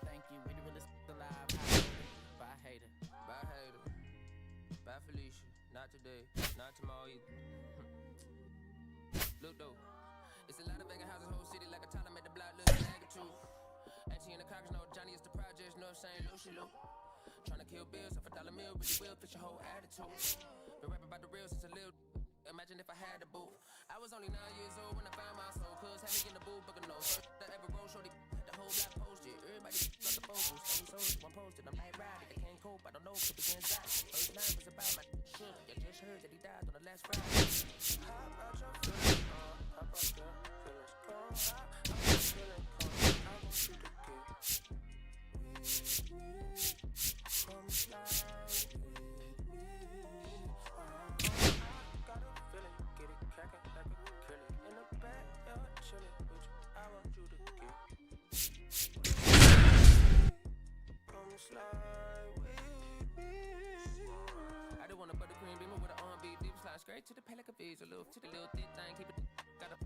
Thank you. We the realest alive. Bye, hater. Bye, hater. Bye, Felicia. Not today. Not tomorrow either. Look, though. It's a lot of vacant houses, whole city like a toilet made the block look like a truth. Auntie in the cockers, no Johnny is the projects, no St. Lucie, Lou. Trying to kill bills off $1 meal, but you will fix your whole attitude. Been rapping about the real since a little. Imagine if I had the booth. I was only 9 years old when I found my soul. Cuz had me in the booth, but no first that ever rolled, shorty. The whole block posted. Everybody got the focus. Every soul one posted. I'm like, right, if I can't cope, I don't know if it's anxiety. First line was about my shook. You just heard that he died on the last Friday. How about your feelings? How about your feelings? Come high. I'm just feeling calm. I want you to get with me. Come slide with me. Got a feeling, get it crackin' like a acrylic. In the backyard, chillin' with you. I want you to get. Come slide with me. I just want a buttercream beamer with an R&B deep slide straight to the pay like a visa. Little to the little thick thing, keep it. Got a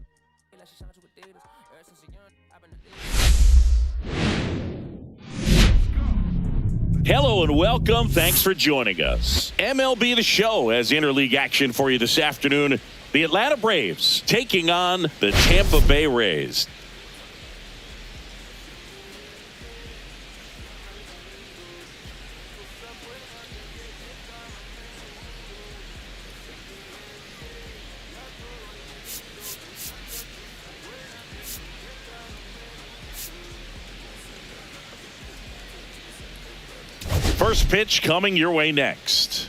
feel like she shine to Adidas. Ever since a young, I've been a Hello and welcome. Thanks for joining us. MLB The Show has interleague action for you this afternoon. The Atlanta Braves taking on the Tampa Bay Rays. First pitch coming your way next.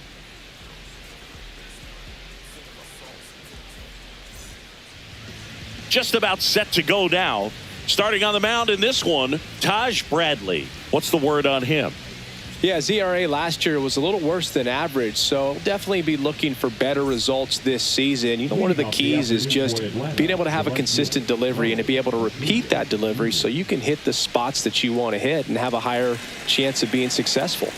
Just about set to go now. Starting on the mound in this one, Taj Bradley. What's the word on him? Yeah, his ERA last year was a little worse than average, so definitely be looking for better results this season. You know, one of the keys is just being able to have a consistent delivery and to be able to repeat that delivery so you can hit the spots that you want to hit and have a higher chance of being successful.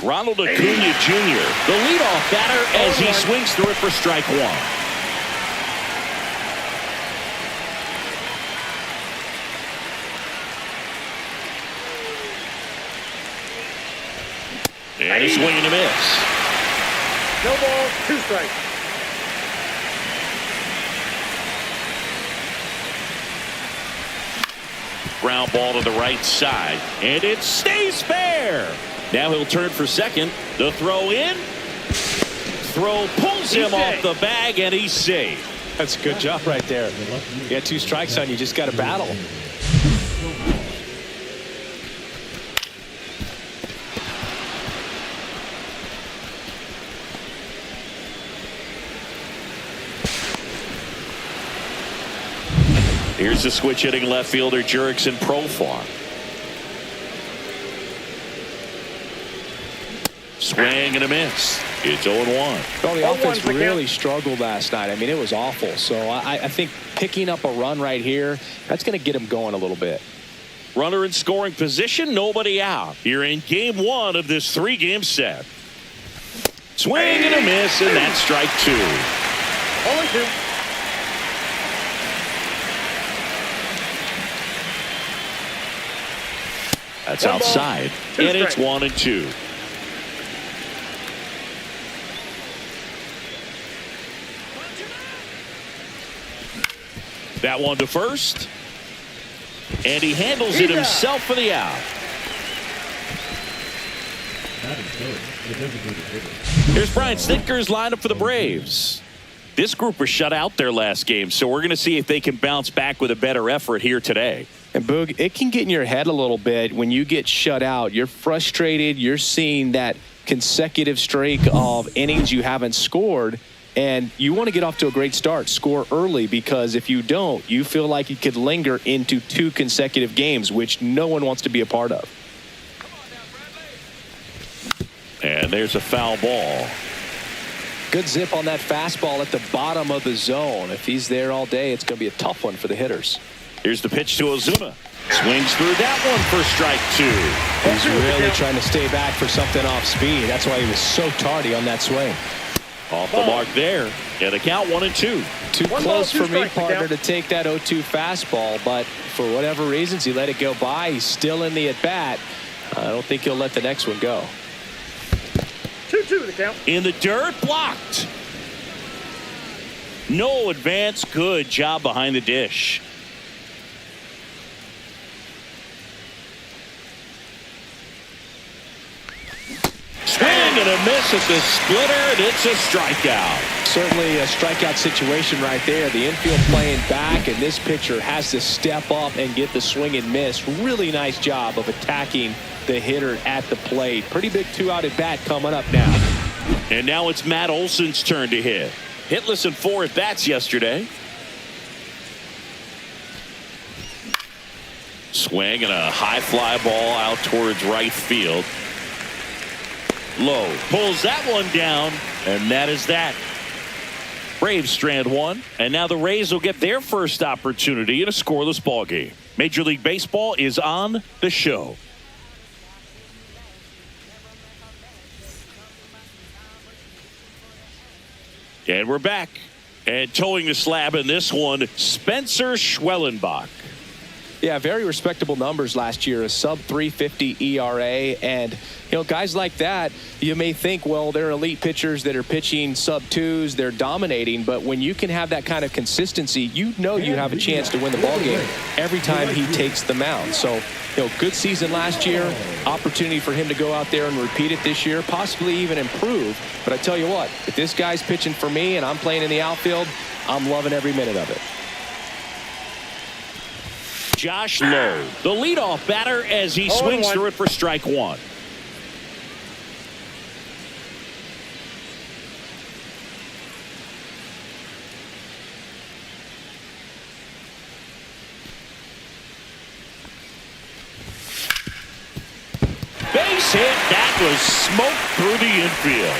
Ronald Acuna Jr., the leadoff batter as he swings through it for strike one. And a swing and a miss. No ball, 2 strikes. Ground ball to the right side, and it stays fair. Now he'll turn for second. The throw in. Throw pulls him off the bag, and he's safe. That's a good job right there. You got 2 strikes on you, just got to battle. Here's the switch hitting left fielder Jurickson Profar. Swing and a miss. It's 0-1. Well, the offense really struggled last night. I mean, it was awful. So I think picking up a run right here, that's going to get him going a little bit. Runner in scoring position, nobody out. Here in game 1 of this 3-game set. Swing and a miss, and that's strike 2. Only 2. That's outside, and it's 1-2. That one to first, and he handles it himself for the out. Here's Brian Snitker's lineup for the Braves. This group was shut out their last game, so we're going to see if they can bounce back with a better effort here today. And Boog, it can get in your head a little bit when you get shut out. You're frustrated. You're seeing that consecutive streak of innings you haven't scored. And you want to get off to a great start, score early, because if you don't, you feel like it could linger into 2 consecutive games, which no one wants to be a part of. And there's a foul ball. Good zip on that fastball at the bottom of the zone. If he's there all day, it's going to be a tough one for the hitters. Here's the pitch to Ozuna. Swings through that one for strike 2. He's really trying to stay back for something off speed. That's why he was so tardy on that swing. Off the mark there. And the count 1-2. Too One close ball, two for me, strikes, partner, count. to take that 0-2 fastball. But for whatever reasons, he let it go by. He's still in the at-bat. I don't think he'll let the next one go. 2-2 the count. In the dirt, blocked. No advance. Good job behind the dish. Swing and a miss at the splitter, and it's a strikeout. Certainly a strikeout situation right there. The infield playing back, and this pitcher has to step up and get the swing and miss. Really nice job of attacking the hitter at the plate. Pretty big 2-out at bat coming up now. And now it's Matt Olson's turn to hit. Hitless in 4 at bats yesterday. Swing and a high fly ball out towards right field. Low pulls that one down, and that is that. Braves strand one, and now the Rays will get their first opportunity in a scoreless ball game. Major League Baseball is on the show. And we're back. And towing the slab in this one, Spencer Schwellenbach. Yeah, very respectable numbers last year, a sub-350 ERA. And, you know, guys like that, you may think, well, they're elite pitchers that are pitching sub-2s, they're dominating. But when you can have that kind of consistency, you know you have a chance to win the ball game every time he takes the mound. So, you know, good season last year, opportunity for him to go out there and repeat it this year, possibly even improve. But I tell you what, if this guy's pitching for me and I'm playing in the outfield, I'm loving every minute of it. Josh Lowe, the leadoff batter, as he swings through it for strike one. Base hit. That was smoke through the infield.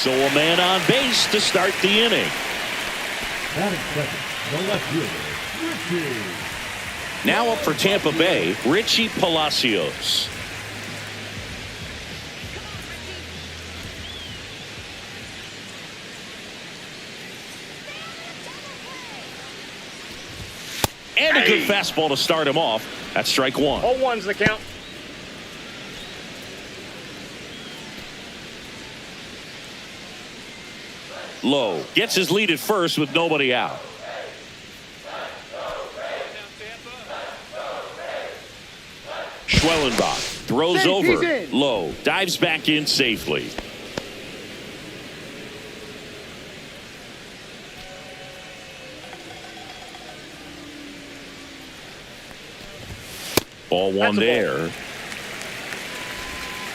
So a man on base to start the inning. Batting second, the left fielder, Richie. Now up for Tampa Bay, Richie Palacios. And a good fastball to start him off. That's strike one. 0-1's the count. Lowe gets his lead at first with nobody out. Schwellenbach throws Safe, over. he's in. Lowe dives back in safely. Ball one That's a there. ball.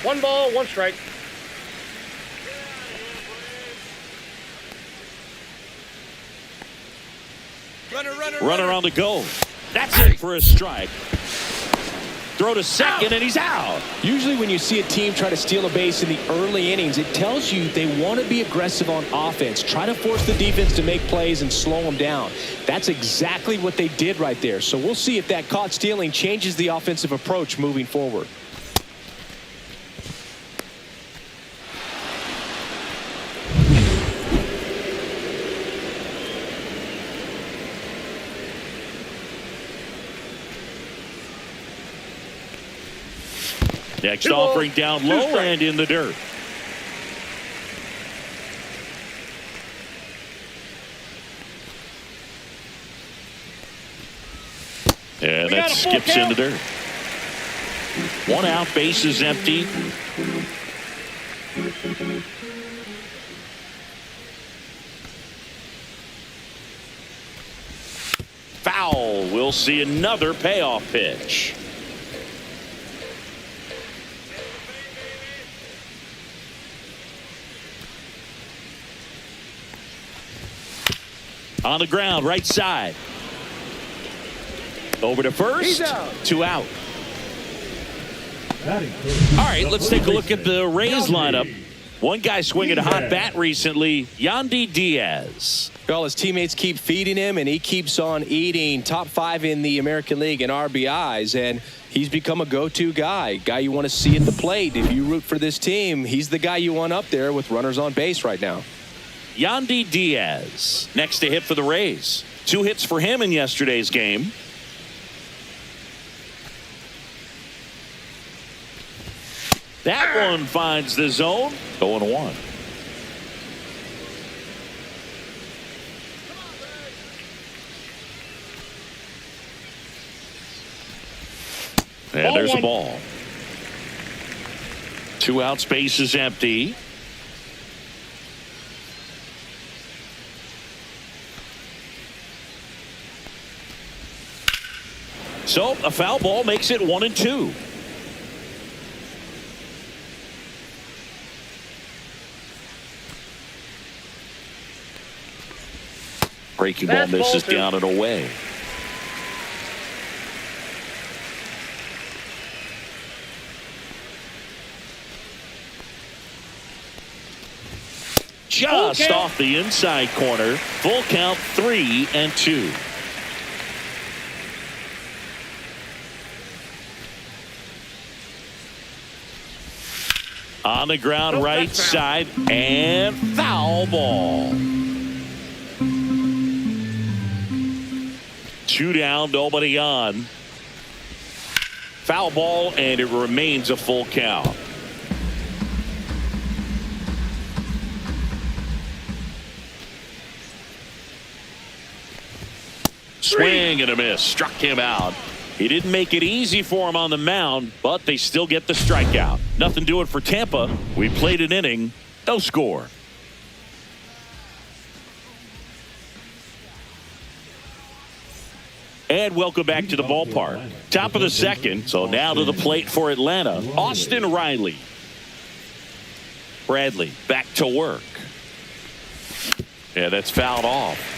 1 ball, 1 strike. Runner on the go. That's it for a strike. Throw to second, and he's out. Usually when you see a team try to steal a base in the early innings, it tells you they want to be aggressive on offense. Try to force the defense to make plays and slow them down. That's exactly what they did right there. So we'll see if that caught stealing changes the offensive approach moving forward. Next Two balls, offering down 2 low strikes. and in the dirt. And We that got a full skips in the count. dirt. 1 out, base is empty. Foul. We'll see another payoff pitch. On the ground, right side. Over to first. He's out. 2 out. Batting third, All right, the let's first take a look at the baseman, Rays Yandy. lineup. One guy swinging a hot bat recently, Yandy Diaz. Well, his teammates keep feeding him, and he keeps on eating. Top 5 in the American League in RBIs, and he's become a go-to guy you want to see at the plate. If you root for this team, he's the guy you want up there with runners on base right now. Yandy Diaz next to hit for the Rays. 2 hits for him in yesterday's game. That one finds the zone. 0-1. And there's a ball. 2 out, space is empty. So a foul ball makes it 1-2. Breaking ball misses down and away. Just off the inside corner. Full count, 3-2. On the ground, right side, and foul ball. 2 down, nobody on. Foul ball, and it remains a full count. Swing and a miss. Struck him out. He didn't make it easy for him on the mound, but they still get the strikeout. Nothing doing for Tampa. We played an inning. No score. And welcome back to the ballpark. Top of the second. So now to the plate for Atlanta. Austin Riley. Bradley back to work. Yeah, that's fouled off.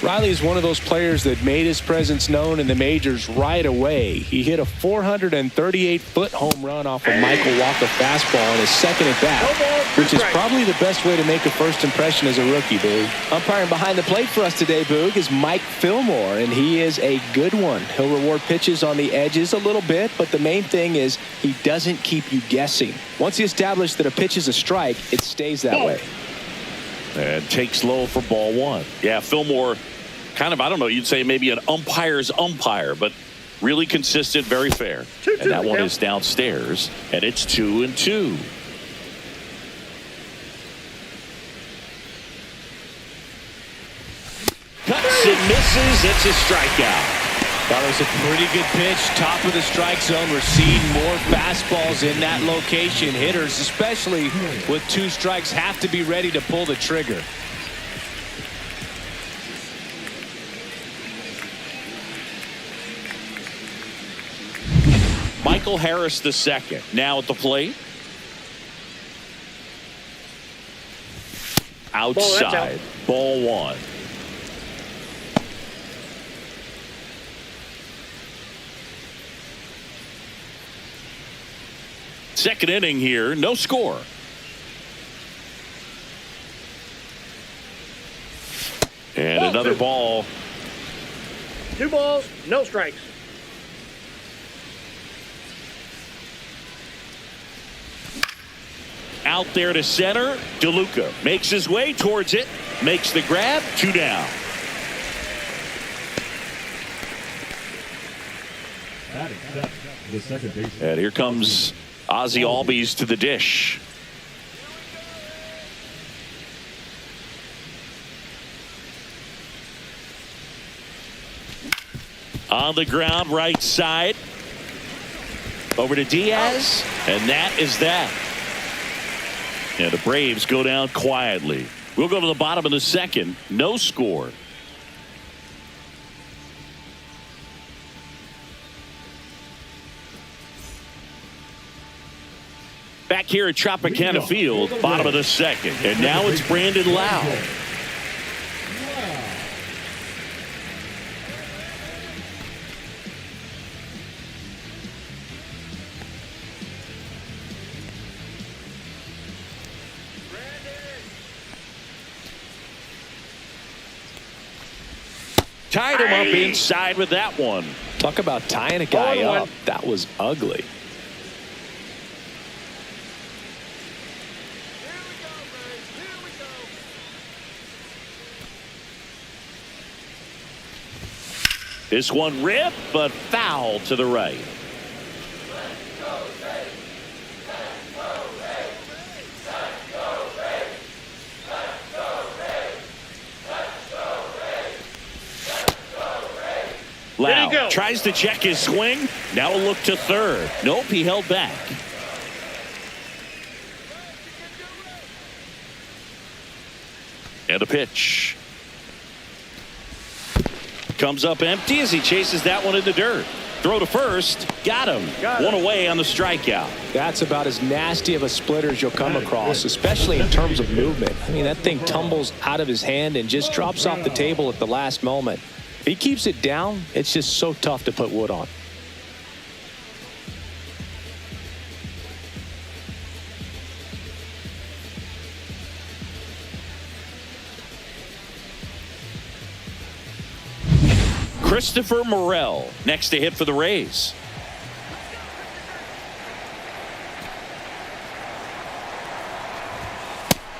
Riley is one of those players that made his presence known in the majors right away. He hit a 438-foot home run off of Michael Walker fastball in his second at bat, which is probably the best way to make a first impression as a rookie, Boog. Umpiring behind the plate for us today, Boog, is Mike Fillmore, and he is a good one. He'll reward pitches on the edges a little bit, but the main thing is he doesn't keep you guessing. Once he established that a pitch is a strike, it stays that way. And takes low for ball 1. Yeah, Fillmore, kind of, I don't know, you'd say maybe an umpire's umpire, but really consistent, very fair. And that one is downstairs, and it's 2-2. Cuts and misses. It's a strikeout. That was a pretty good pitch. Top of the strike zone. We're seeing more fastballs in that location. Hitters, especially with 2 strikes, have to be ready to pull the trigger. Michael Harris II now at the plate. Outside. Ball 1. Second inning here, no score. And another ball. 2 balls, no strikes. Out there to center. DeLuca makes his way towards it. Makes the grab. 2 down. The second base. And here comes Ozzie Albies to the dish. On the ground, right side. Over to Diaz. And that is that. And the Braves go down quietly. We'll go to the bottom of the second. No score. Back here at Tropicana Field, bottom of the second. And now it's Brandon Lau. Tied him up inside with that one. Talk about tying a guy up. That was ugly. This one ripped, but foul to the right. Lau tries to check his swing. Now a look to third. Nope, he held back. And a pitch. Comes up empty as he chases that one in the dirt. Throw to first. Got him. One away on the strikeout. That's about as nasty of a splitter as you'll come across, especially in terms of movement. I mean, that thing tumbles out of his hand and just drops off the table at the last moment. If he keeps it down, it's just so tough to put wood on. Christopher Morel next to hit for the Rays.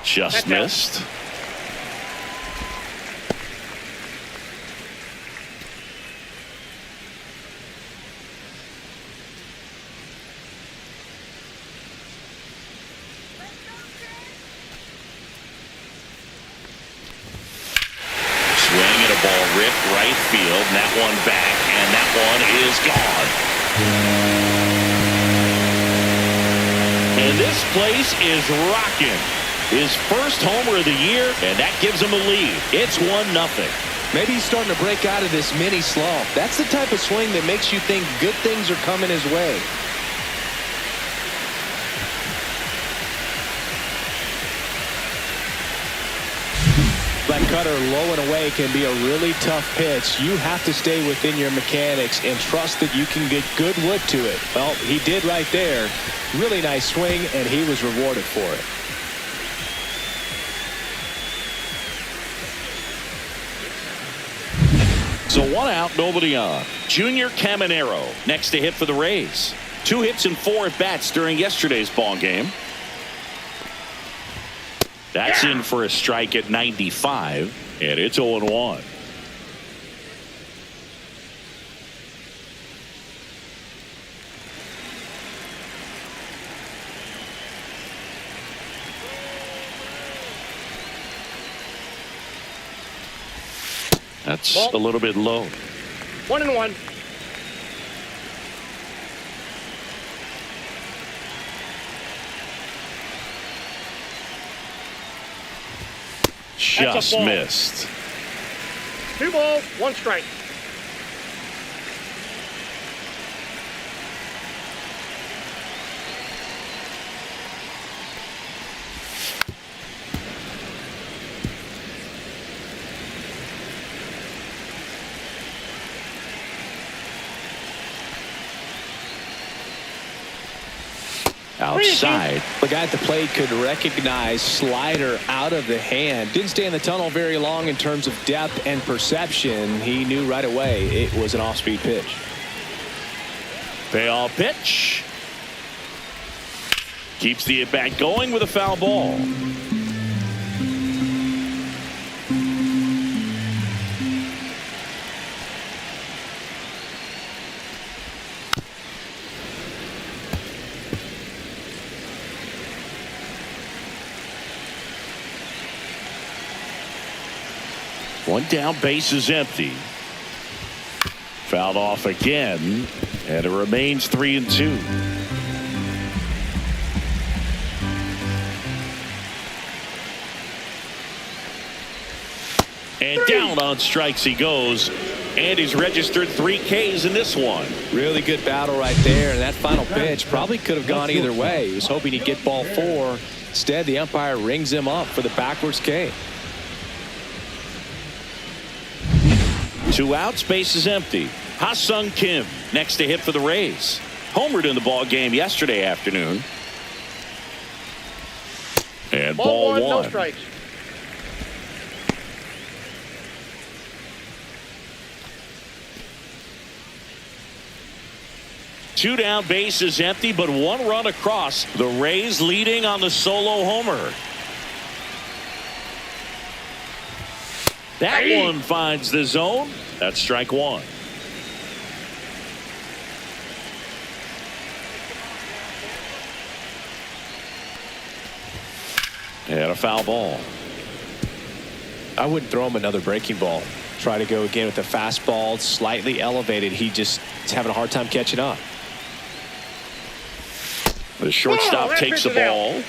Just missed. Ball ripped right field, and that one back, and that one is gone. And this place is rocking. His first homer of the year, and that gives him a lead. It's 1-0. Maybe he's starting to break out of this mini slump. That's the type of swing that makes you think good things are coming his way. That cutter low and away can be a really tough pitch. You have to stay within your mechanics and trust that you can get good wood to it. Well, he did right there. Really nice swing, and he was rewarded for it. So 1 out, nobody on. Junior Caminero next to hit for the Rays. 2 hits and 4 at-bats during yesterday's ball game. That's in for a strike at 95, and it's 0-1. That's a little bit low. 1-1. Just missed. 2 balls, 1 strike. Outside. The guy at the plate could recognize slider out of the hand. Didn't stay in the tunnel very long in terms of depth and perception. He knew right away it was an off-speed pitch. Payoff pitch. Keeps the at-bat going with a foul ball. One down, base is empty. Fouled off again, and it remains 3-2. And down on strikes he goes, and he's registered 3 Ks in this one. Really good battle right there, and that final pitch probably could have gone either way. He was hoping he'd get ball 4. Instead, the umpire rings him up for the backwards K. 2 outs, base is empty. Ha-Sung Kim next to hit for the Rays. Homered in the ball game yesterday afternoon. And ball 1. No strikes. Two down, base is empty, but 1 run across. The Rays leading on the solo homer. That one finds the zone. That's strike 1. And a foul ball. I wouldn't throw him another breaking ball. Try to go again with the fastball, slightly elevated. He's having a hard time catching up. The shortstop Whoa, takes the pitch is out. ball.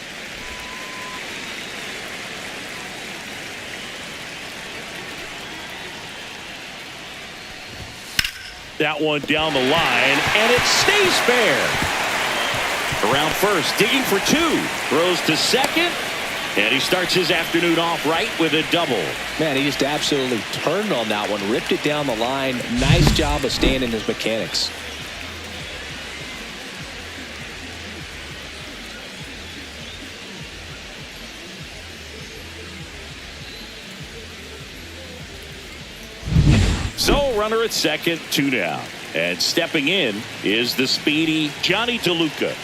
That one down the line, and it stays fair. Around first, digging for two. Throws to second, and he starts his afternoon off right with a double. Man, he just absolutely turned on that one, ripped it down the line. Nice job of staying in his mechanics. So runner at second, 2 down. And stepping in is the speedy Johnny DeLuca.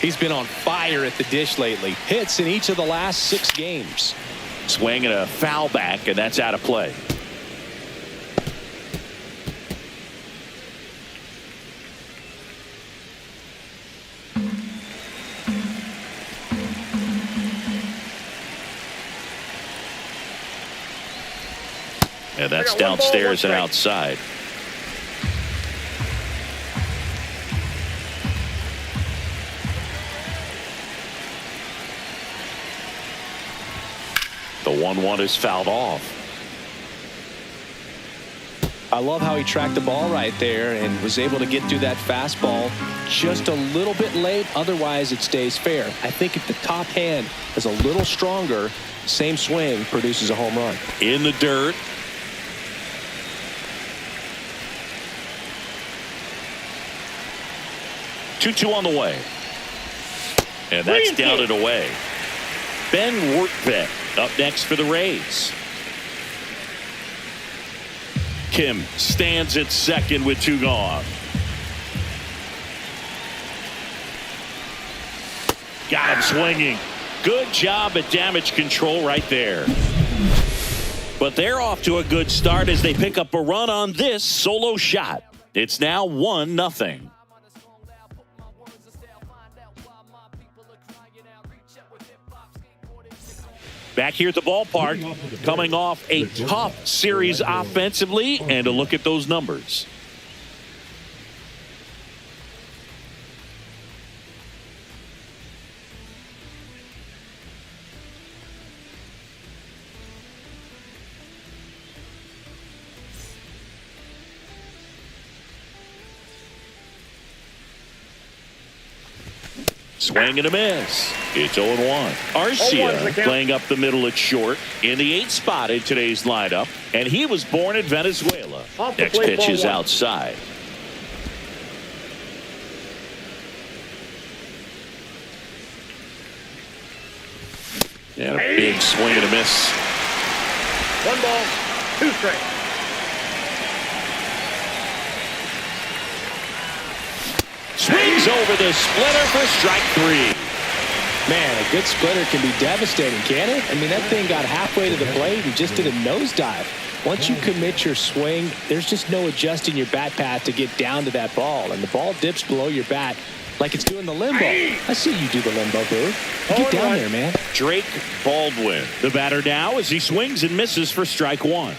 He's been on fire at the dish lately. Hits in each of the last 6 games. Swing and a foul back, and that's out of play. And that's downstairs and outside. The 1-1 is fouled off. I love how he tracked the ball right there and was able to get through that fastball just a little bit late. Otherwise, it stays fair. I think if the top hand is a little stronger, same swing produces a home run. In the dirt. Two on the way. And that's down and away. Ben Workvet up next for the Rays. Kim stands at second with 2 gone. Got him swinging. Good job at damage control right there. But they're off to a good start as they pick up a run on this solo shot. It's now 1-0. Back here at the ballpark, coming off a tough series offensively, and a look at those numbers. Swing and a miss. It's 0-1. Arcia playing up the middle at short in the 8th spot in today's lineup, and he was born in Venezuela. Next pitch is outside. And a big swing and a miss. 1 ball, 2 strikes. Swings over the splitter for strike 3. Man, a good splitter can be devastating, can't it? I mean, that thing got halfway to the plate and just did a nosedive. Once you commit your swing, there's just no adjusting your bat path to get down to that ball. And the ball dips below your bat like it's doing the limbo. I see you do the limbo, dude. Get down there, man. Drake Baldwin, the batter now, as he swings and misses for strike 1.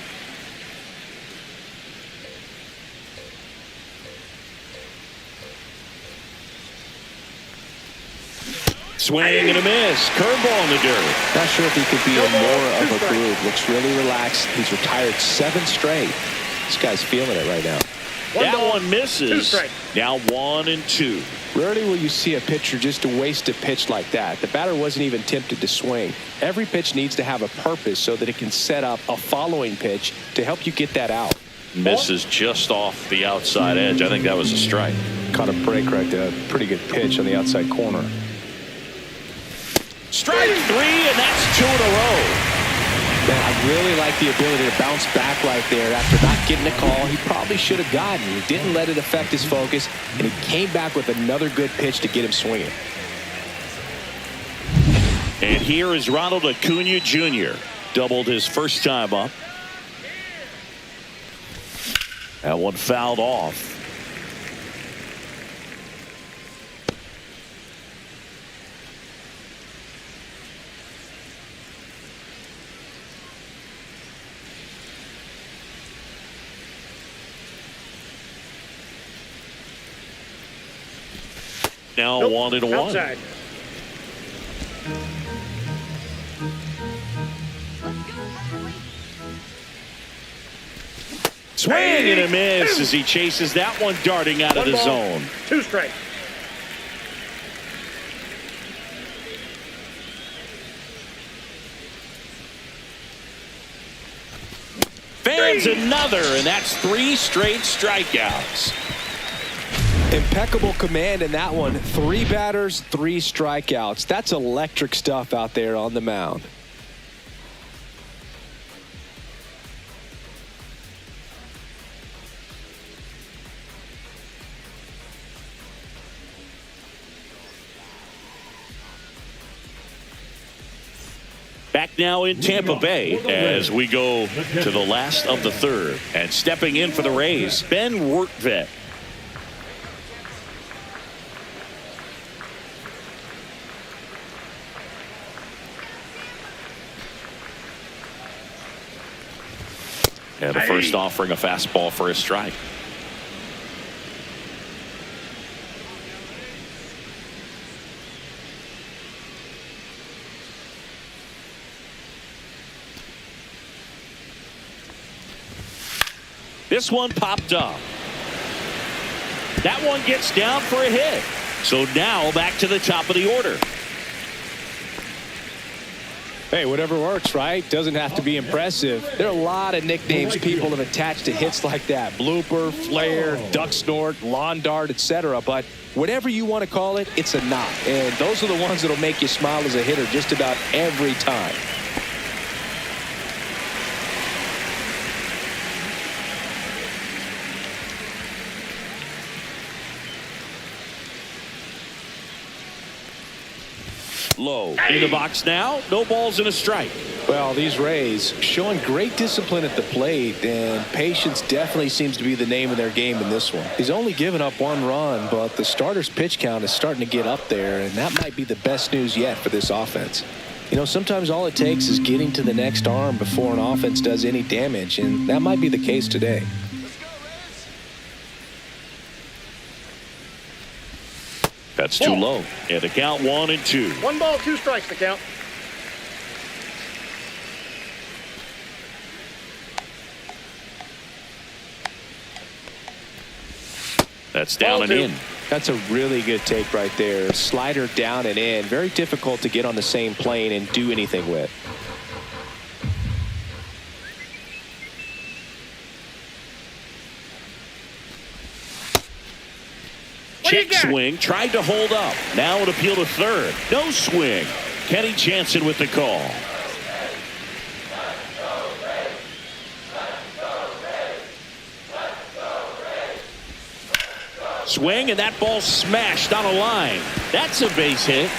Swing and a miss. Curveball in the dirt. Not sure if he could be in more of a groove. Looks really relaxed. He's retired 7 straight. This guy's feeling it right now. That one misses. Now 1-2. Rarely will you see a pitcher just to waste a pitch like that. The batter wasn't even tempted to swing. Every pitch needs to have a purpose so that it can set up a following pitch to help you get that out. Misses just off the outside edge. I think that was a strike. Caught a break right there. Pretty good pitch on the outside corner. Strike 3, and that's 2 in a row. Man, I really like the ability to bounce back right there after not getting a call he probably should have gotten. He didn't let it affect his focus, and he came back with another good pitch to get him swinging. And here is Ronald Acuna Jr. Doubled his first time up. That one fouled off. now, Nope. 1-1. Outside. Swing and a miss as he chases that one darting out of the One ball, zone. 2 strikes. Fans another, and that's 3 straight strikeouts. Impeccable command in that one. 3 batters, 3 strikeouts. That's electric stuff out there on the mound. Back now in Tampa Bay as we go to the last of the third. And stepping in for the Rays, Ben Wertvet. And the first offering a fastball for a strike. This one popped up. That one gets down for a hit. So now back to the top of the order. Hey, whatever works, right? Doesn't have to be impressive. There are a lot of nicknames people have attached to hits like that. Blooper, flare, duck snort, lawn dart, etc. But whatever you want to call it, it's a knock. And those are the ones that'll make you smile as a hitter just about every time. Low in the box now. No balls and a strike. Well, these Rays showing great discipline at the plate, and patience definitely seems to be the name of their game in this one. He's only given up 1 run, but the starter's pitch count is starting to get up there, and that might be the best news yet for this offense. You know, sometimes all it takes is getting to the next arm before an offense does any damage, and that might be the case today. That's too low. And the count 1-2. 1 ball, 2 strikes to count. That's down and in. That's a really good take right there. Slider down and in. Very difficult to get on the same plane and do anything with. Check swing, tried to hold up. Now an appeal to third. No swing. Kenny Jansen with the call. Swing, and that ball smashed on a line. That's a base hit.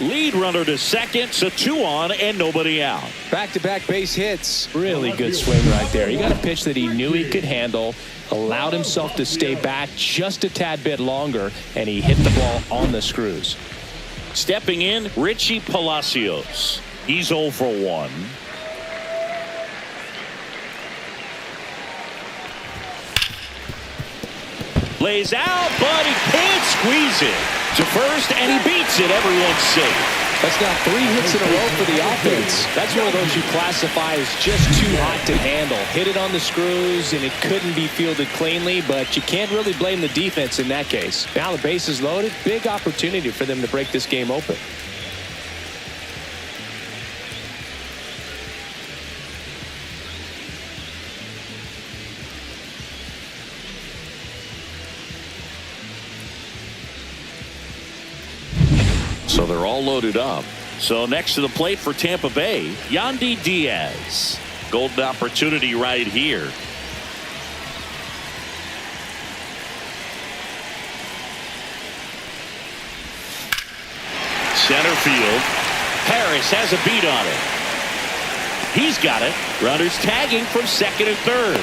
Lead runner to second, so 2 on and nobody out. Back-to-back base hits. Really good swing right there. He got a pitch that he knew he could handle, allowed himself to stay back just a tad bit longer, and he hit the ball on the screws. Stepping in, Richie Palacios. He's 0 for 1. Lays out, but he can't squeeze it to first, and he beats it. Everyone's safe. That's now 3 hits in a row for the offense. That's one of those you classify as just too hot to handle. Hit it on the screws, and it couldn't be fielded cleanly, but you can't really blame the defense in that case. Now the base is loaded. Big opportunity for them to break this game open. So they're all loaded up. So next to the plate for Tampa Bay, Yandy Diaz. Golden opportunity right here. Center field. Harris has a beat on it. He's got it. Runners tagging from second and third.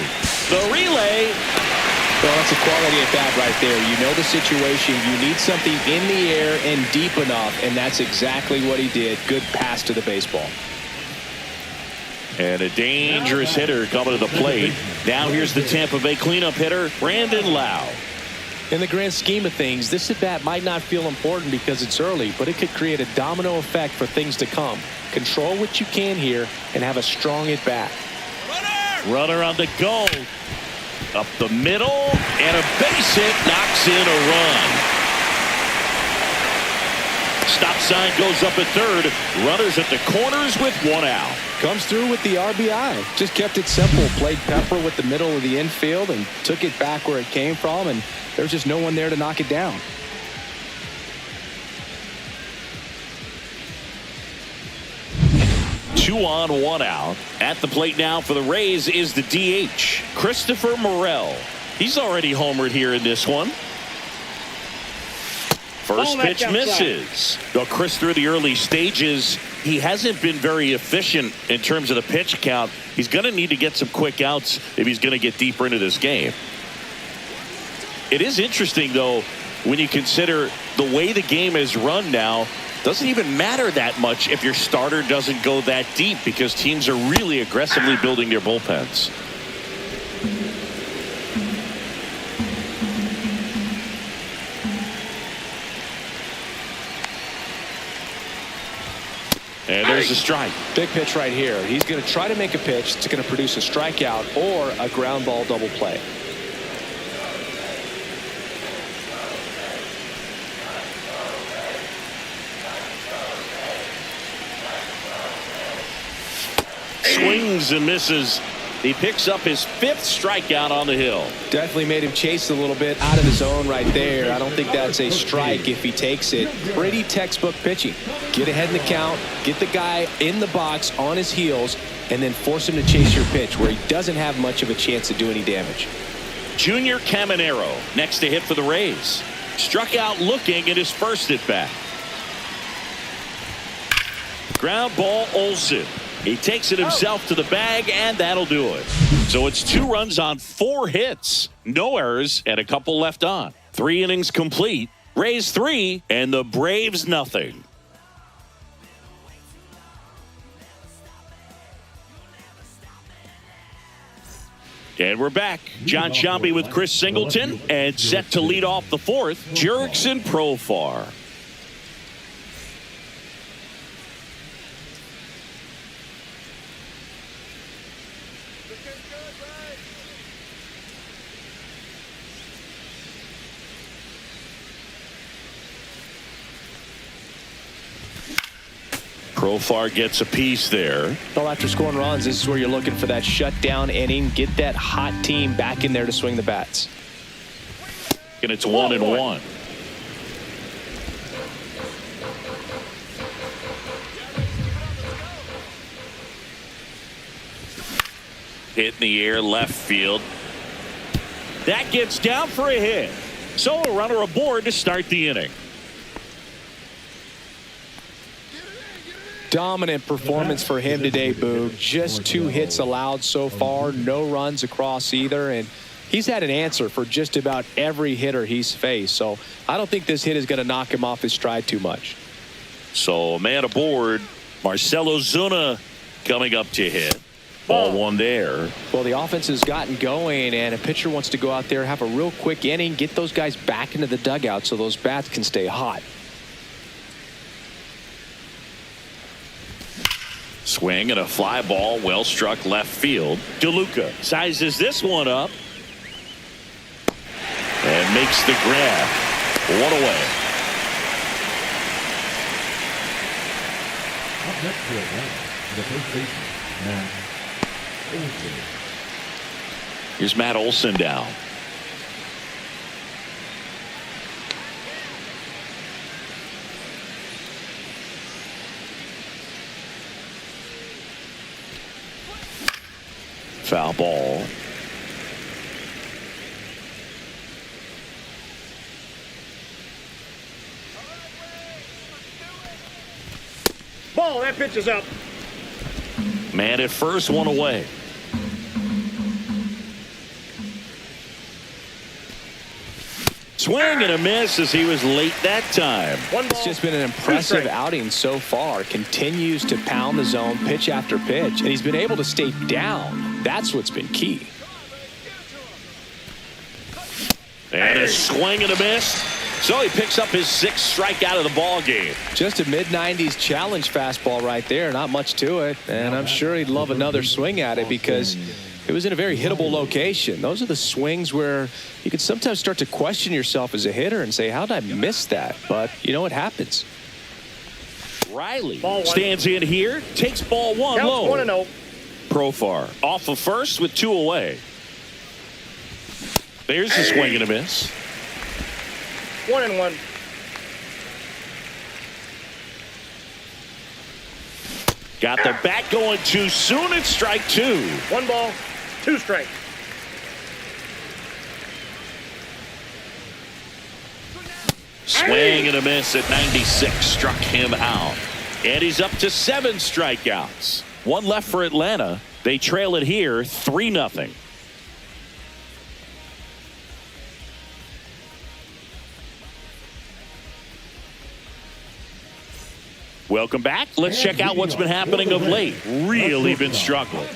The relay. Well, that's a quality at bat right there. You know the situation. You need something in the air and deep enough, and that's exactly what he did. Good pass to the baseball. And a dangerous hitter coming to the plate. Now here's the Tampa Bay cleanup hitter, Brandon Lau. In the grand scheme of things, this at-bat might not feel important because it's early, but it could create a domino effect for things to come. Control what you can here and have a strong at-bat. Runner on the go. Up the middle, and a base hit knocks in a run. Stop sign goes up at third. Runners at the corners with one out. Comes through with the RBI. Just kept it simple. Played pepper with the middle of the infield and took it back where it came from, and there's just no one there to knock it down. Two on, one out. At the plate now for the Rays is the DH, Christopher Morel. He's already homered here in this one. First pitch misses. Though Chris, through the early stages, he hasn't been very efficient in terms of the pitch count. He's going to need to get some quick outs if he's going to get deeper into this game. It is interesting, though, when you consider the way the game is run now. Doesn't even matter that much if your starter doesn't go that deep, because teams are really aggressively building their bullpens. And there's a strike. Big pitch right here. He's going to try to make a pitch that's going to produce a strikeout or a ground ball double play. Swings and misses. He picks up his 5th strikeout on the hill. Definitely made him chase a little bit out of the zone right there. I don't think that's a strike if he takes it. Pretty textbook pitching. Get ahead in the count, get the guy in the box on his heels, and then force him to chase your pitch where he doesn't have much of a chance to do any damage. Junior Caminero next to hit for the Rays. Struck out looking at his first at bat. Ground ball, Olsen. He takes it himself to the bag, and that'll do it. So it's 2 runs on 4 hits. No errors, and a couple left on. 3 innings complete. Rays 3, and the Braves nothing. And we're back. John Sciambi with Chris Singleton, and set to lead off the 4th, Jurickson Profar. Profar gets a piece there. Well, after scoring runs, this is where you're looking for that shutdown inning. Get that hot team back in there to swing the bats. And it's 1-1. Hit in the air, left field. That gets down for a hit. So a runner aboard to start the inning. Dominant performance for him today, Boog. Just 2 hits allowed so far, no runs across either, and he's had an answer for just about every hitter he's faced. So I don't think this hit is going to knock him off his stride too much. So a man aboard, Marcelo Zuna coming up to hit. Ball 1 there. Well, the offense has gotten going, and a pitcher wants to go out there, have a real quick inning, get those guys back into the dugout so those bats can stay hot. Swing and a fly ball, well struck left field. DeLuca sizes this one up and makes the grab. 1 away. Up next to it, the first baseman, Matt Olson. Here's Matt Olson down. Foul ball. Ball, that pitch is up. Man at first, 1 away. Swing and a miss as he was late that time. It's just been an impressive outing so far. Continues to pound the zone pitch after pitch, and he's been able to stay down. That's what's been key. And a swing and a miss. So he picks up his 6th strikeout of the ball game. Just a mid-90s challenge fastball right there. Not much to it. And I'm sure he'd love another swing at it because it was in a very hittable location. Those are the swings where you can sometimes start to question yourself as a hitter and say, how did I miss that? But, you know, it happens. Riley stands in here, takes ball 1 Counts low. 1-0. Profar off of first with 2 away. There's the swing and a miss. 1-1. Got the bat going too soon. It's strike 2. 1 ball, 2 strikes. Swing and a miss at 96. Struck him out. And he's up to 7 strikeouts. 1 left for Atlanta. They trail it here 3-0. Welcome back. Let's check out what's been happening of late. Really been struggling.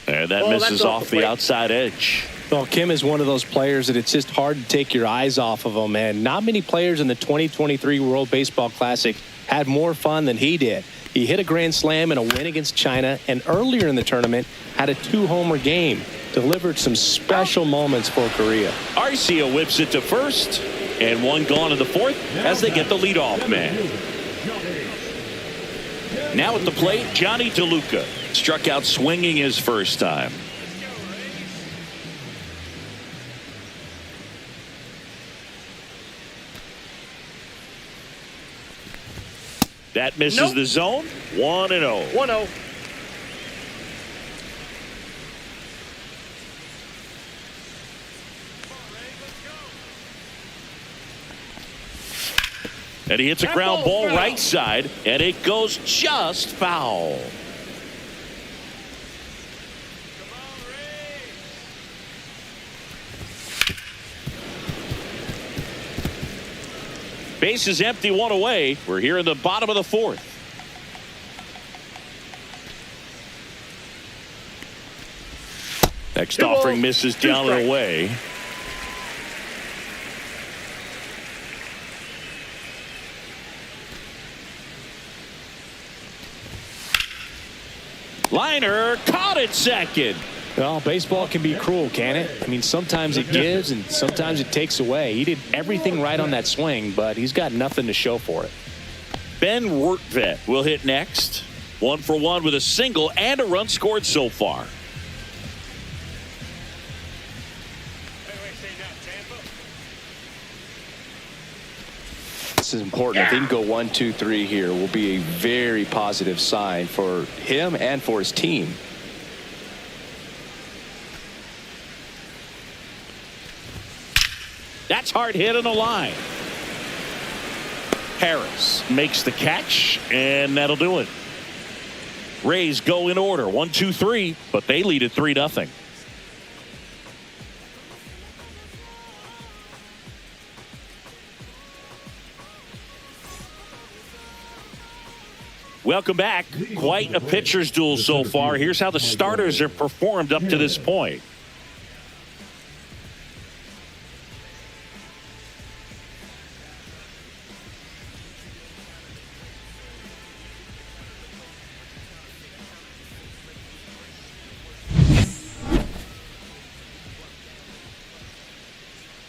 And that misses off the outside edge. Well, Kim is one of those players that it's just hard to take your eyes off of him. And not many players in the 2023 World Baseball Classic had more fun than he did. He hit a grand slam in a win against China, and earlier in the tournament had a 2-homer game. Delivered some special moments for Korea. Arcia whips it to first, and 1 gone in the 4th as they get the leadoff man. Now at the plate, Johnny DeLuca. Struck out swinging his first time. That misses the zone. 1-0. 1-0. And he hits a ground ball right side, and it goes just foul. Base is empty, 1 away. We're here in the bottom of the 4th. Next offering misses down and away. Liner caught at second. Well, baseball can be cruel, can it? I mean, sometimes it gives and sometimes it takes away. He did everything right on that swing, but he's got nothing to show for it. Ben Wertvet will hit next. 1 for 1 with a single and a run scored so far. This is important. If he can go 1, 2, 3 here, will be a very positive sign for him and for his team. That's hard hit on the line. Harris makes the catch, and that'll do it. Rays go in order, 1, 2, 3, but they lead at 3-0. Welcome back. Quite a pitcher's duel so far. Here's how the starters have performed up to this point.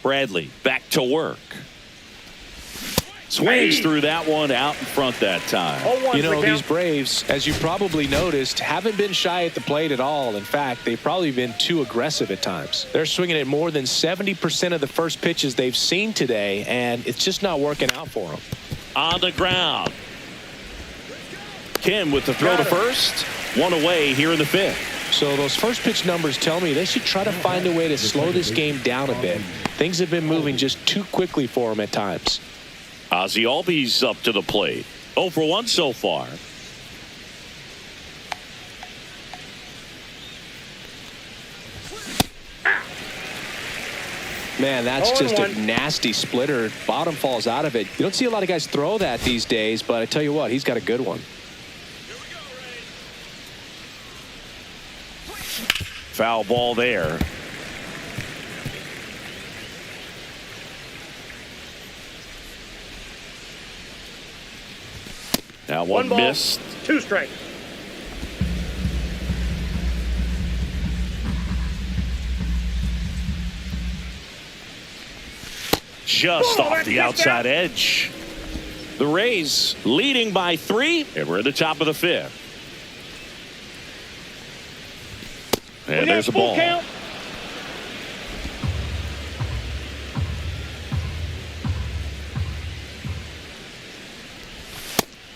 Bradley back to work. Swings through that one, out in front that time. You know, these Braves, as you probably noticed, haven't been shy at the plate at all. In fact, they've probably been too aggressive at times. They're swinging at more than 70% of the first pitches they've seen today, and it's just not working out for them. On the ground. Kim with the throw to first. 1 away here in the 5th. So those first pitch numbers tell me they should try to find a way to slow this game down a bit. Things have been moving just too quickly for them at times. Ozzie Albies up to the plate. 0 for 1 so far. Man, that's just a nasty splitter. Bottom falls out of it. You don't see a lot of guys throw that these days, but I tell you what, he's got a good one. Foul ball there. Now one ball, missed. 2 strikes. Just off the outside edge. The Rays leading by 3, and we're at the top of the 5th. And there's a ball. Count.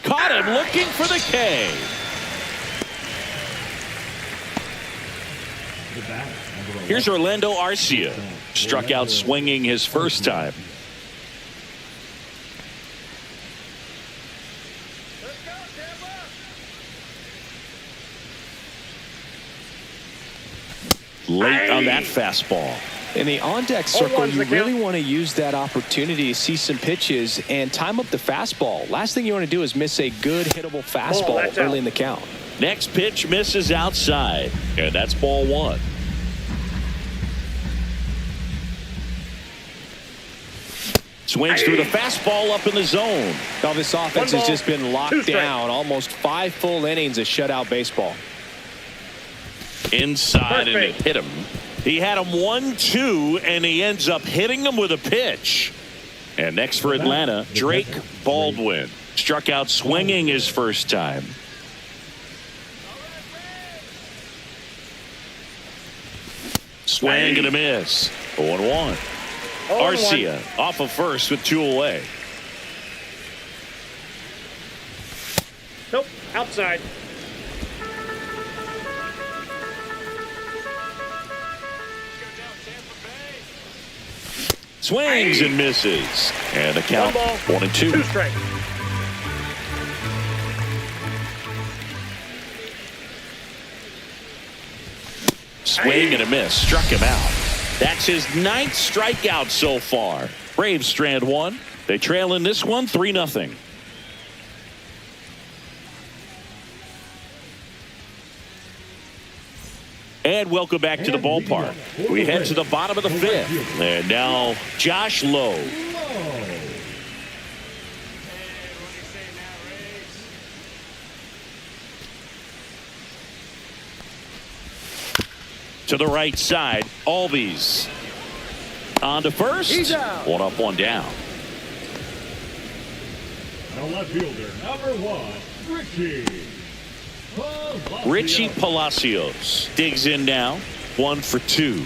Caught him looking for the K. Here's Orlando Arcia. Struck out swinging his first time. Late on that fastball. In the on-deck circle, you really want to use that opportunity to see some pitches and time up the fastball. Last thing you want to do is miss a good hittable fastball early in the count. Next pitch misses outside, and that's ball 1. Swings through the fastball up in the zone. Now this offense has just been locked down. Almost 5 full innings of shutout baseball. Inside, and it hit him. He had him 1-2, and he ends up hitting him with a pitch. And next for Atlanta, Drake Baldwin. Struck out swinging his first time. Swing and a miss. 0-1. Arcia off of first with 2 away. Nope, outside. Swings and misses. And the count 1-2. 2 strikes. Swing and a miss. Struck him out. That's his 9th strikeout so far. Braves strand 1. They trail in this one 3-0. And welcome back to the ballpark. We head to the bottom of the 5th. And now Josh Lowe. To the right side, Albies. On to first. 1 up, 1 down. The left fielder, number 1, Richie Palacios digs in now. 1 for 2.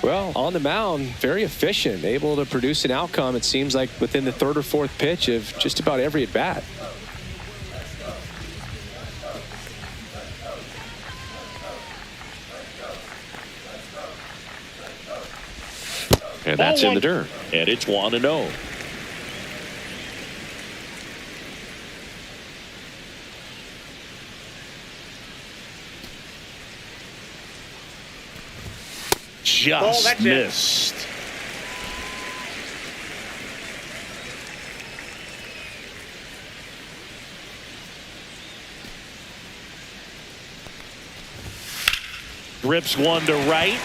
Well, on the mound, very efficient, able to produce an outcome, it seems like, within the 3rd or 4th pitch of just about every at bat. And that's in the dirt. And it's 1-0. Just missed. Rips one to right.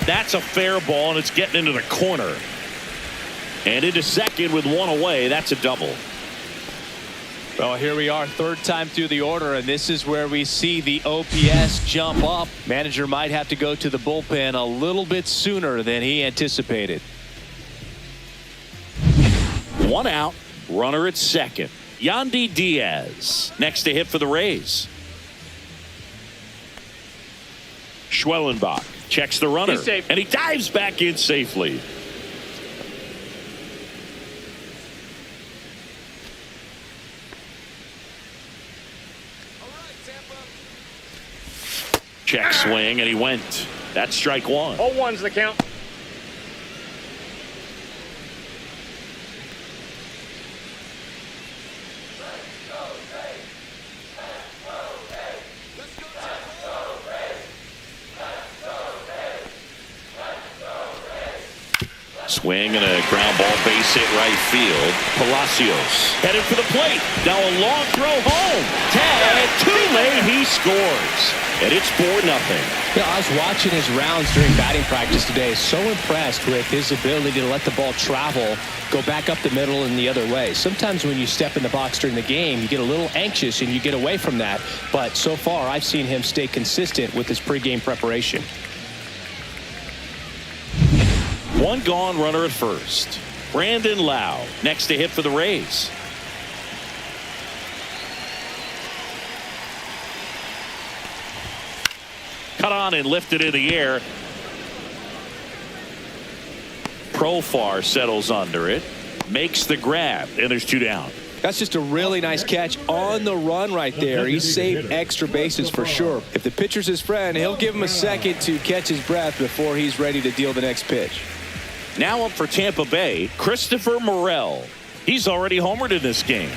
That's a fair ball, and it's getting into the corner. And into second with 1 away. That's a double. Well, here we are, 3rd time through the order, and this is where we see the OPS jump up. Manager might have to go to the bullpen a little bit sooner than he anticipated. 1 out, runner at second. Yandy Diaz next to hit for the Rays. Schwellenbach checks the runner, and he dives back in safely. Check swing, and he went. That's strike 1. 0-1's the count. Swing and a ground ball base hit right field. Palacios headed for the plate. Now a long throw home. Tag too late. He scores. And it's 4-0. Yeah, I was watching his rounds during batting practice today. So impressed with his ability to let the ball travel, go back up the middle and the other way. Sometimes when you step in the box during the game, you get a little anxious and you get away from that. But so far, I've seen him stay consistent with his pregame preparation. One gone, runner at first. Brandon Lau next to hit for the Rays. Cut on and lifted in the air. Profar settles under it. Makes the grab, and there's 2 down. That's just a really nice catch on the run right there. He saved extra bases for sure. If the pitcher's his friend, he'll give him a second to catch his breath before he's ready to deal the next pitch. Now up for Tampa Bay, Christopher Morel. He's already homered in this game.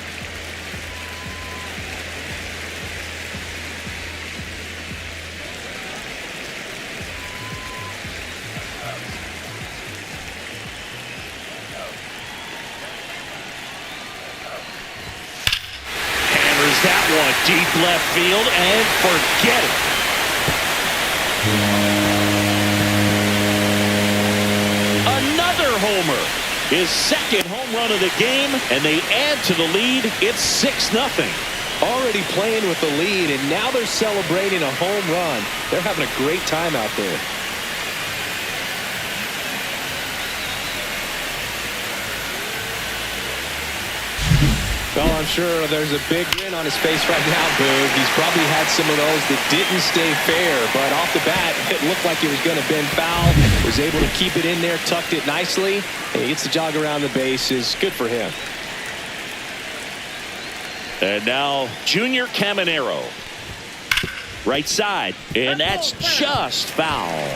Hammers that one deep left field and forget it. Homer, his second home run of the game, and they add to the lead. It's 6-0. Already playing with the lead, and now they're celebrating a home run. They're having a great time out there. Well, I'm sure there's a big grin on his face right now, Boog. He's probably had some of those that didn't stay fair, but off the bat, it looked like it was going to bend foul. Was able to keep it in there, tucked it nicely, and he gets the jog around the bases. Good for him. And now Junior Caminero. Right side, and that's just foul.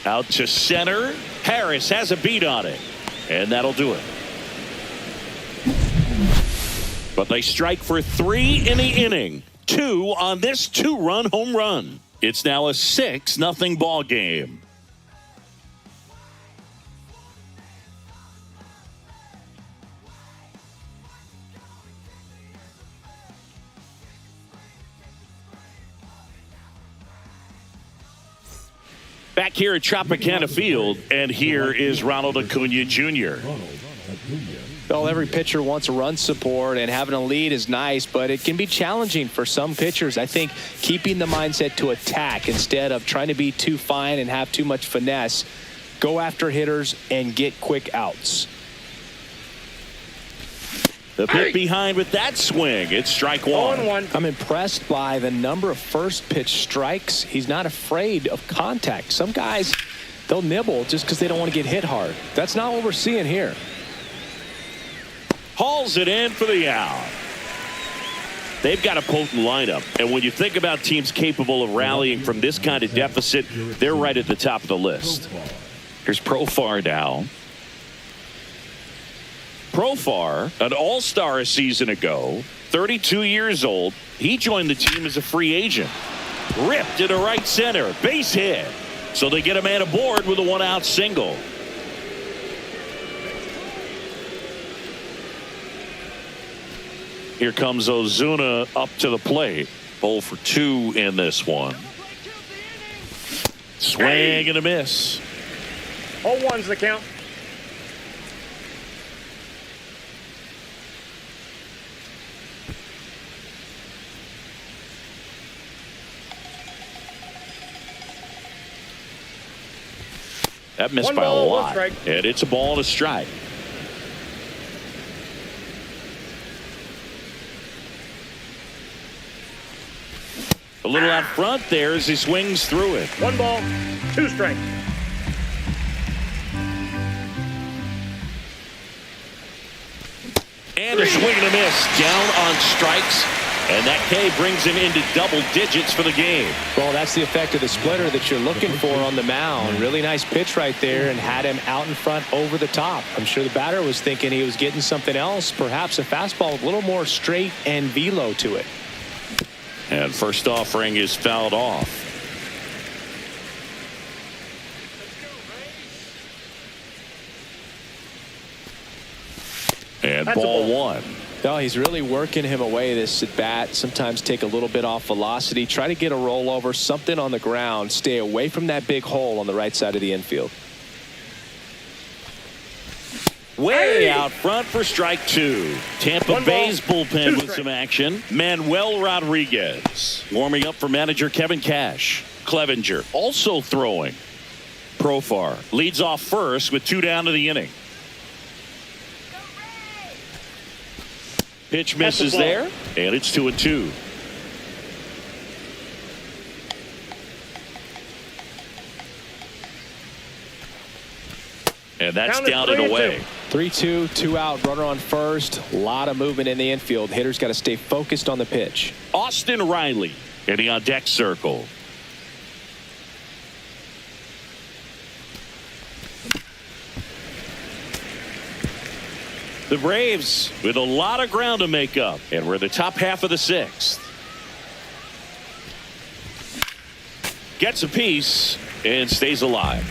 Out to center. Harris has a beat on it. And that'll do it. But they strike for 3 in the inning. 2 on this 2-run home run. It's now a 6-0 ball game. Back here at Tropicana Field, and here is Ronald Acuna Jr. Well, every pitcher wants a run support, and having a lead is nice, but it can be challenging for some pitchers. I think keeping the mindset to attack instead of trying to be too fine and have too much finesse, go after hitters and get quick outs. The pit behind with that swing. It's strike 1. I'm impressed by the number of first pitch strikes. He's not afraid of contact. Some guys, they'll nibble just because they don't want to get hit hard. That's not what we're seeing here. Hauls it in for the out. They've got a potent lineup, and when you think about teams capable of rallying from this kind of deficit, they're right at the top of the list. Here's Profar now. Profar, an all-star a season ago, 32 years old. He joined the team as a free agent. Ripped into right center, base hit. So they get a man aboard with a 1-out single. Here comes Ozuna up to the plate. 0 for 2 in this one. Swing and a miss. 0-1's the count. That missed by a lot. And it's a ball and a strike. A little out front there as he swings through it. 1 ball, 2 strikes. And a swing and a miss. Down on strikes. And that K brings him into double digits for the game. Well, that's the effect of the splitter that you're looking for on the mound. Really nice pitch right there and had him out in front over the top. I'm sure the batter was thinking he was getting something else, perhaps a fastball with a little more straight and velo to it. And first offering is fouled off. And That's ball a ball. one. No, he's really working him away this at bat. Sometimes take a little bit off velocity. Try to get a rollover, something on the ground. Stay away from that big hole on the right side of the infield. Way out front for strike two. Tampa Bay's bullpen with some action. Manuel Rodriguez warming up for manager Kevin Cash. Clevenger also throwing. Profar leads off first with 2 down to the inning. Pitch misses there, and it's 2-2. And that's down and away. 3-2, 2 out, runner on first. A lot of movement in the infield. Hitters got to stay focused on the pitch. Austin Riley hitting on deck circle. The Braves with a lot of ground to make up, and we're in the top half of the 6th. Gets a piece and stays alive.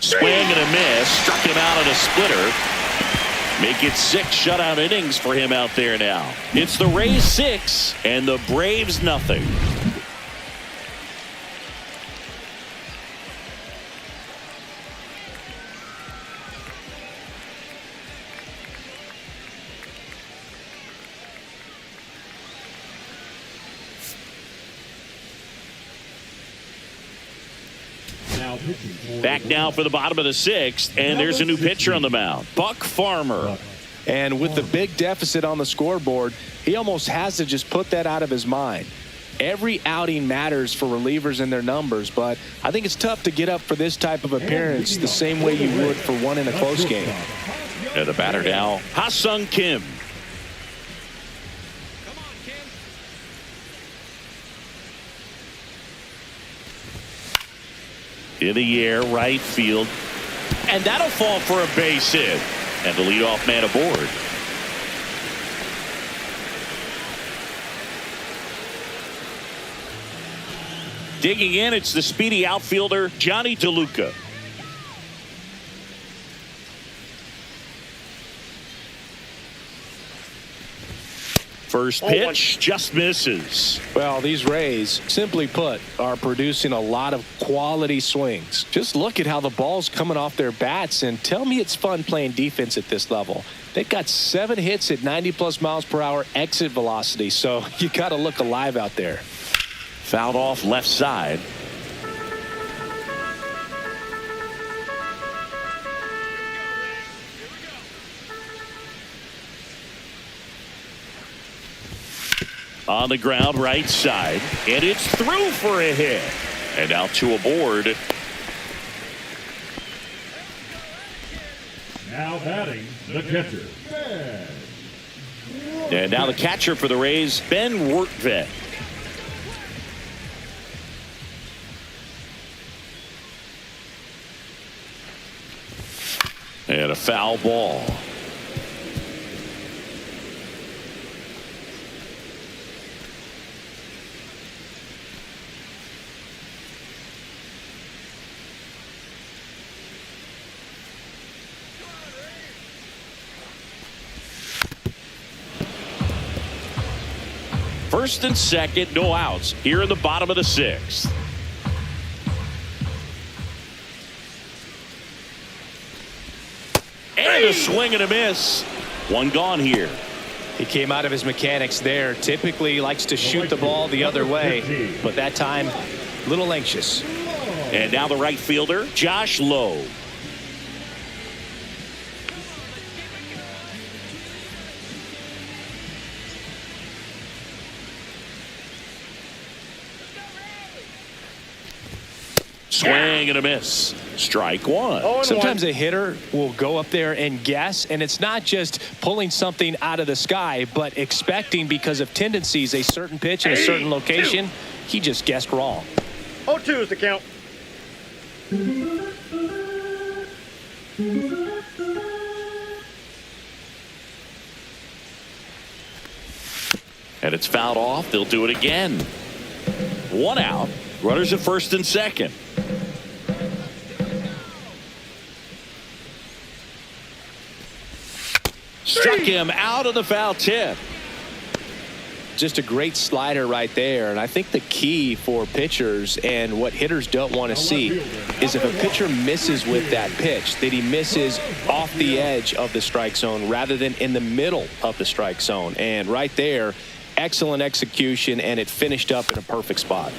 Swing and a miss. Struck him out on a splitter. Make it 6 shutout innings for him out there now. It's the Rays 6 and the Braves nothing. Back now for the bottom of the 6th, and there's a new pitcher on the mound, Buck Farmer. And with the big deficit on the scoreboard, he almost has to just put that out of his mind. Every outing matters for relievers and their numbers, but I think it's tough to get up for this type of appearance the same way you would for one in a close game. And the batter now, Ha-Sung Kim. In the air, right field. And that'll fall for a base hit. And the leadoff man aboard. Digging in, it's the speedy outfielder, Johnny DeLuca. First pitch just misses. Well, these Rays, simply put, are producing a lot of quality swings. Just look at how the ball's coming off their bats, and tell me it's fun playing defense at this level. They've got 7 hits at 90+ miles per hour exit velocity, so you got to look alive out there. Fouled off left side. On the ground, right side, and it's through for a hit. And now 2 aboard. Now batting, the catcher, Ben. And now the catcher for the Rays, Ben Wertvet. And a foul ball. First and second, no outs here in the bottom of the 6th. And a swing and a miss. 1 gone here. He came out of his mechanics there. Typically he likes to shoot the ball the other way, but that time a little anxious. And now the right fielder, Josh Lowe. Swing and a miss. Strike one. Sometimes a hitter will go up there and guess, and it's not just pulling something out of the sky, but expecting because of tendencies a certain pitch in a certain location. He just guessed wrong. 0-2 is the count. And it's fouled off. They'll do it again. 1 out. Runners at first and second. Struck him out of the foul tip. Just a great slider right there. And I think the key for pitchers and what hitters don't want to see is if a pitcher misses with that pitch, that he misses off the edge of the strike zone rather than in the middle of the strike zone. And right there, excellent execution, and it finished up in a perfect spot.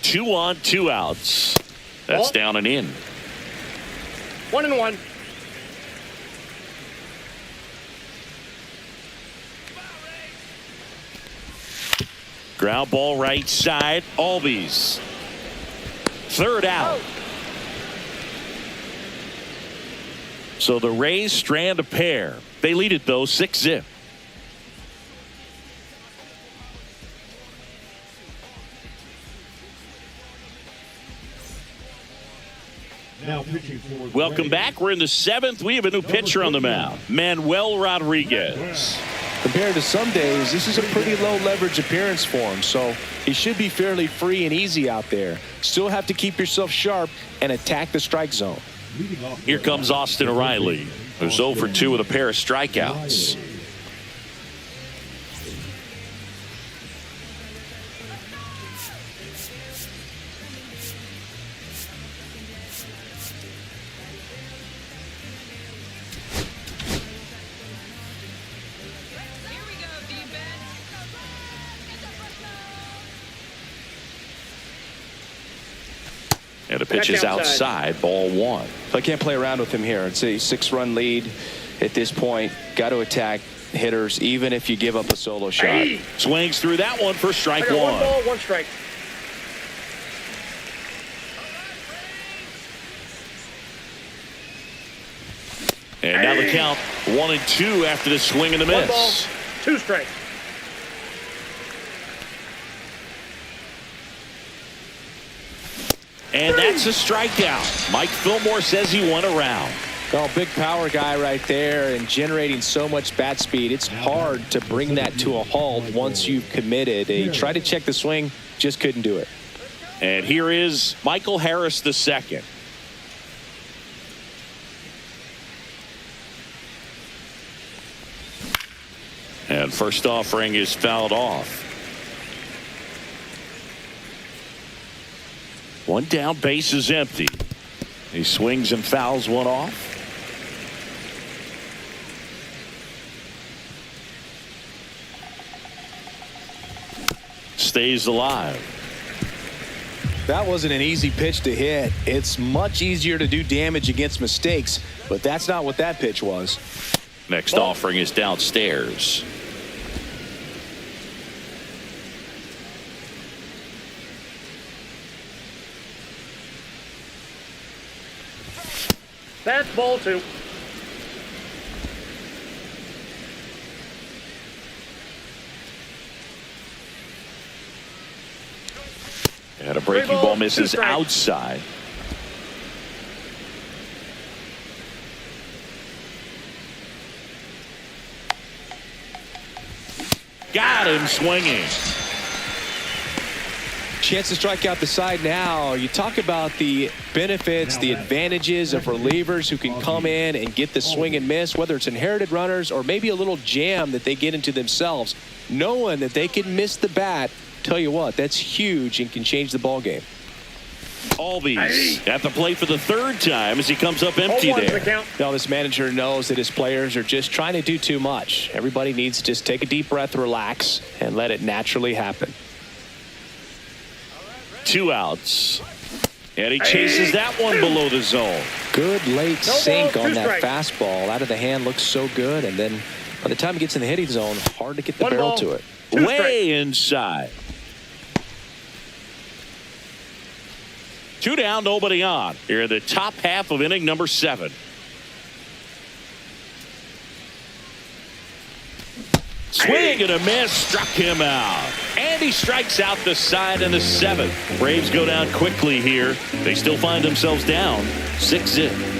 Two on, 2 outs. That's down and in. 1-1. Ground ball right side. Albies. 3rd out. So the Rays strand a pair. They lead it though 6-0. Now pitching for the Welcome Rays. back. We're in the 7th. We have a new pitcher on the mound. Manuel Rodriguez. Compared to some days, this is a pretty low leverage appearance for him, so he should be fairly free and easy out there. Still have to keep yourself sharp and attack the strike zone. Leading off Here comes Austin Riley, who's 0 for 2 with a pair of strikeouts. And the pitch is outside, ball 1. I can't play around with him here. It's a 6-run lead at this point. Got to attack hitters, even if you give up a solo shot. Swings through that one for strike 1. 1 ball, 1 strike. And now the count 1-2 after the swing and the 1 ball, miss. 2 strikes. And that's a strikeout. Mike Fillmore says he went around. Oh, big power guy right there and generating so much bat speed. It's hard to bring that to a halt once you've committed. He tried to check the swing, just couldn't do it. And here is Michael Harris II. And first offering is fouled off. 1 down, base is empty. He swings and fouls one off. Stays alive. That wasn't an easy pitch to hit. It's much easier to do damage against mistakes, but that's not what that pitch was. Next offering is downstairs. That's ball 2. And a breaking ball misses outside. Got him swinging. Chance to strike out the side now. You talk about the benefits, the advantages of relievers who can come in and get the swing and miss, whether it's inherited runners or maybe a little jam that they get into themselves. Knowing that they can miss the bat, tell you what, that's huge and can change the ball game. Albies at the plate for the 3rd time as he comes up empty there. Now this manager knows that his players are just trying to do too much. Everybody needs to just take a deep breath, relax, and let it naturally happen. 2 outs. And he chases that one below the zone. Good late sink on that fastball. Out of the hand looks so good, and then By the time it gets in the hitting zone, hard to get the One barrel ball, to it. two Way inside. 2 down, nobody on. Here in the top half of inning number 7. Swing and a miss, struck him out. And he strikes out the side in the 7th. Braves go down quickly here. They still find themselves down 6-0.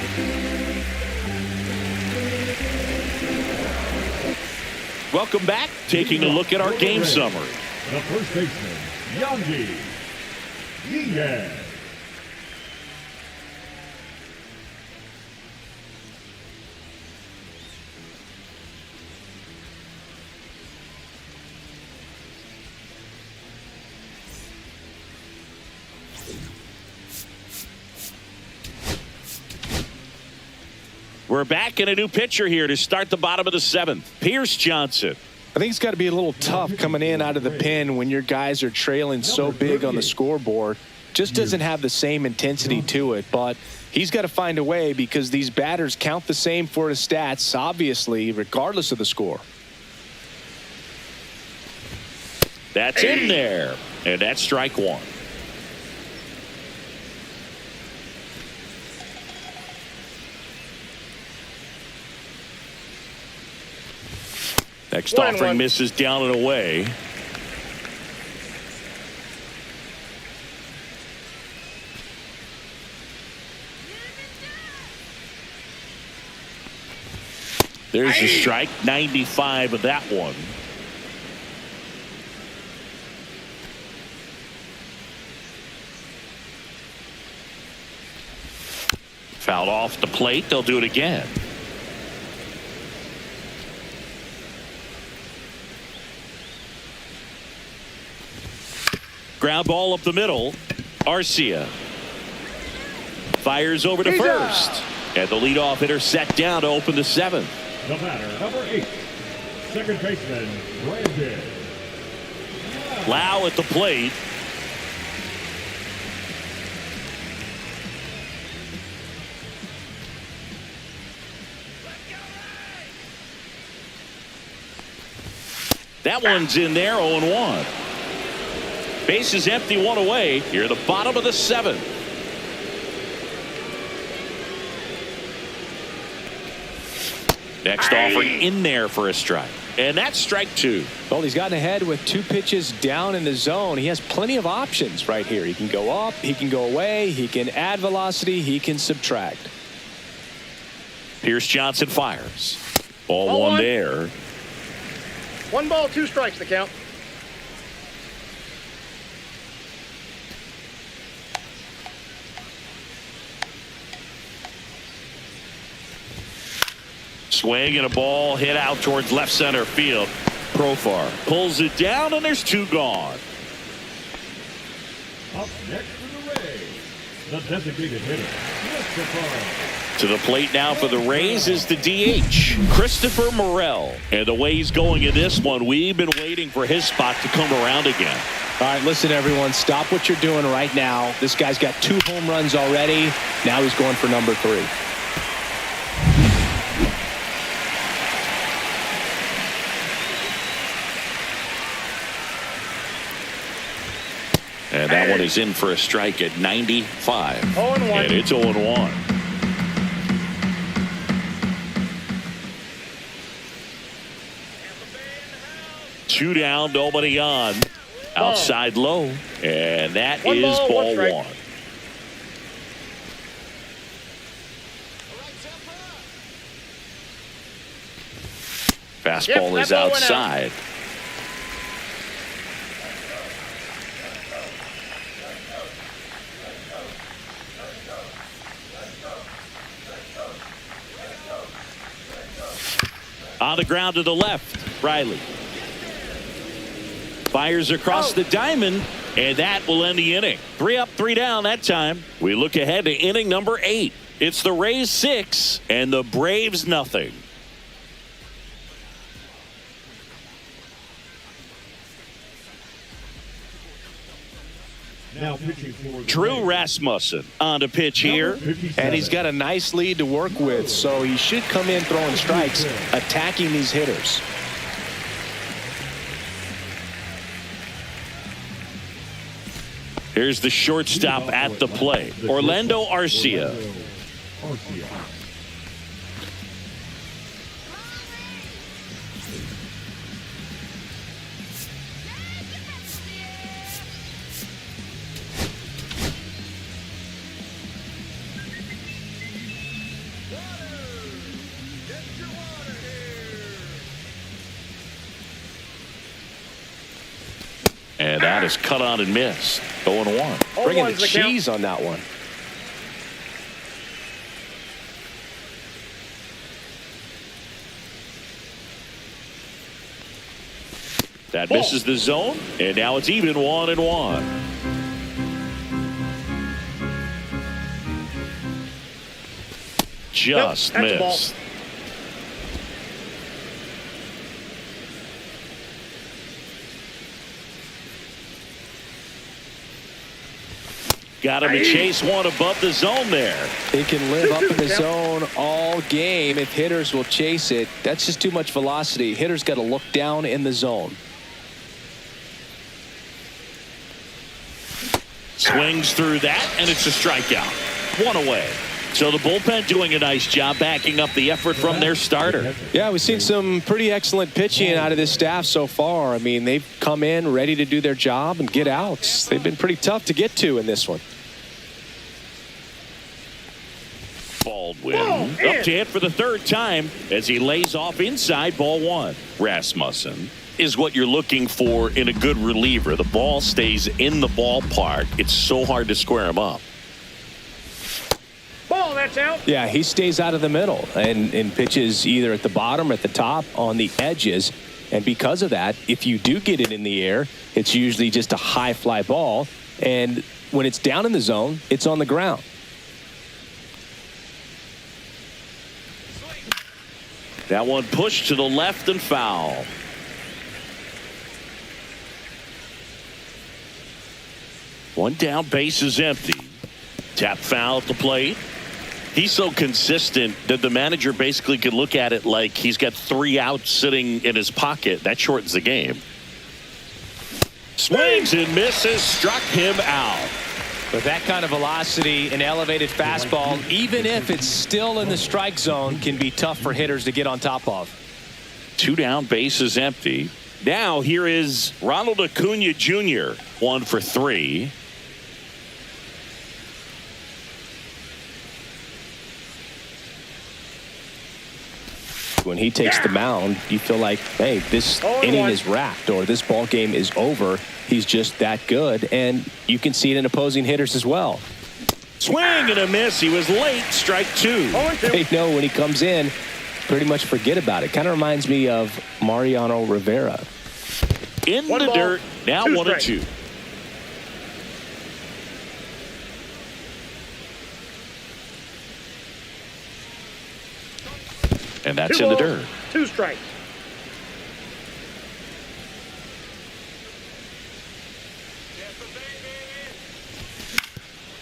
Welcome back. Taking a look at our game summary. The first baseman, Yandy. Diaz. We're back in a new pitcher here to start the bottom of the 7th. Pierce Johnson. I think it's got to be a little tough coming in out of the pen when your guys are trailing so big on the scoreboard. Just doesn't have the same intensity to it, but he's got to find a way because these batters count the same for his stats, obviously, regardless of the score. That's in there, and that's strike 1. Next offering misses down and away. There's the strike, 95 of that one. Fouled off the plate. They'll do it again. Ground ball up the middle. Arcia fires over to first. And the leadoff hitter set down to open the 7th. The batter, number 8, second baseman, Brandon. Lau at the plate. That one's in there, 0-1. Base is empty, 1 away. Here at the bottom of the 7th. Next offering in there for a strike. And that's strike 2. Well, he's gotten ahead with 2 pitches down in the zone. He has plenty of options right here. He can go up, he can go away, he can add velocity, he can subtract. Pierce Johnson fires. Ball 1 there. 1 ball, 2 strikes, the count. Swing and a ball hit out towards left center field. Profar pulls it down, and there's 2 gone. Up next for the Rays, the designated hitter, Christopher. To the plate now for the Rays is the DH, Christopher Morel. And the way he's going in this one, we've been waiting for his spot to come around again. All right, listen, everyone, stop what you're doing right now. This guy's got 2 home runs already. Now he's going for number 3. And that one is in for a strike at 95. 0-1. And it's 0-1. Two down, nobody on. Outside low. And that is ball 1. Fastball is outside. On the ground to the left, Riley fires across the diamond, and that will end the inning. 3 up, 3 down that time. We look ahead to inning number 8. It's the Rays 6 and the Braves nothing. Now pitching for the Drew Rays, Rasmussen on the pitch here. number 57. And he's got a nice lead to work with, so he should come in throwing strikes, attacking these hitters. Here's the shortstop at the plate, Orlando Arcia. Arcia. And that is cut on and missed. 0-1. Bringing one's the the count. cheese on that one. That misses the zone, and now it's even 1-1. Just Nope, that's a ball. missed. Got him to chase one above the zone there. They can live up in the zone all game if hitters will chase it. That's just too much velocity. Hitters got to look down in the zone. Swings through that, and it's a strikeout. One away. So the bullpen doing a nice job backing up the effort from their starter. Yeah, we've seen some pretty excellent pitching out of this staff so far. I mean, they've come in ready to do their job and get outs. They've been pretty tough to get to in this one. Baldwin up to hit for the third time as he lays off inside ball one. Rasmussen is what you're looking for in a good reliever. The ball stays in the ballpark. It's so hard to square him up. Ball, that's out. Yeah, he stays out of the middle and pitches either at the bottom or at the top on the edges. And because of that, if you do get it in the air, it's usually just a high fly ball. And when it's down in the zone, it's on the ground. That one pushed to the left and foul. One down, base is empty. Tap foul at the plate. He's so consistent that the manager basically could look at it like he's got 3 outs sitting in his pocket. That shortens the game. Swings and misses, struck him out. With that kind of velocity, an elevated fastball, even if it's still in the strike zone, can be tough for hitters to get on top of. 2 down, base is empty. Now here is Ronald Acuna Jr. 1 for 3. When he takes the mound, you feel like, hey, this inning is wrapped or this ball game is over. He's just that good, and you can see it in opposing hitters as well. Swing and a miss. He was late. Strike 2. They know when he comes in, pretty much forget about it. Kind of reminds me of Mariano Rivera. In the dirt. Now 1-2. And that's in the dirt. 2 strikes.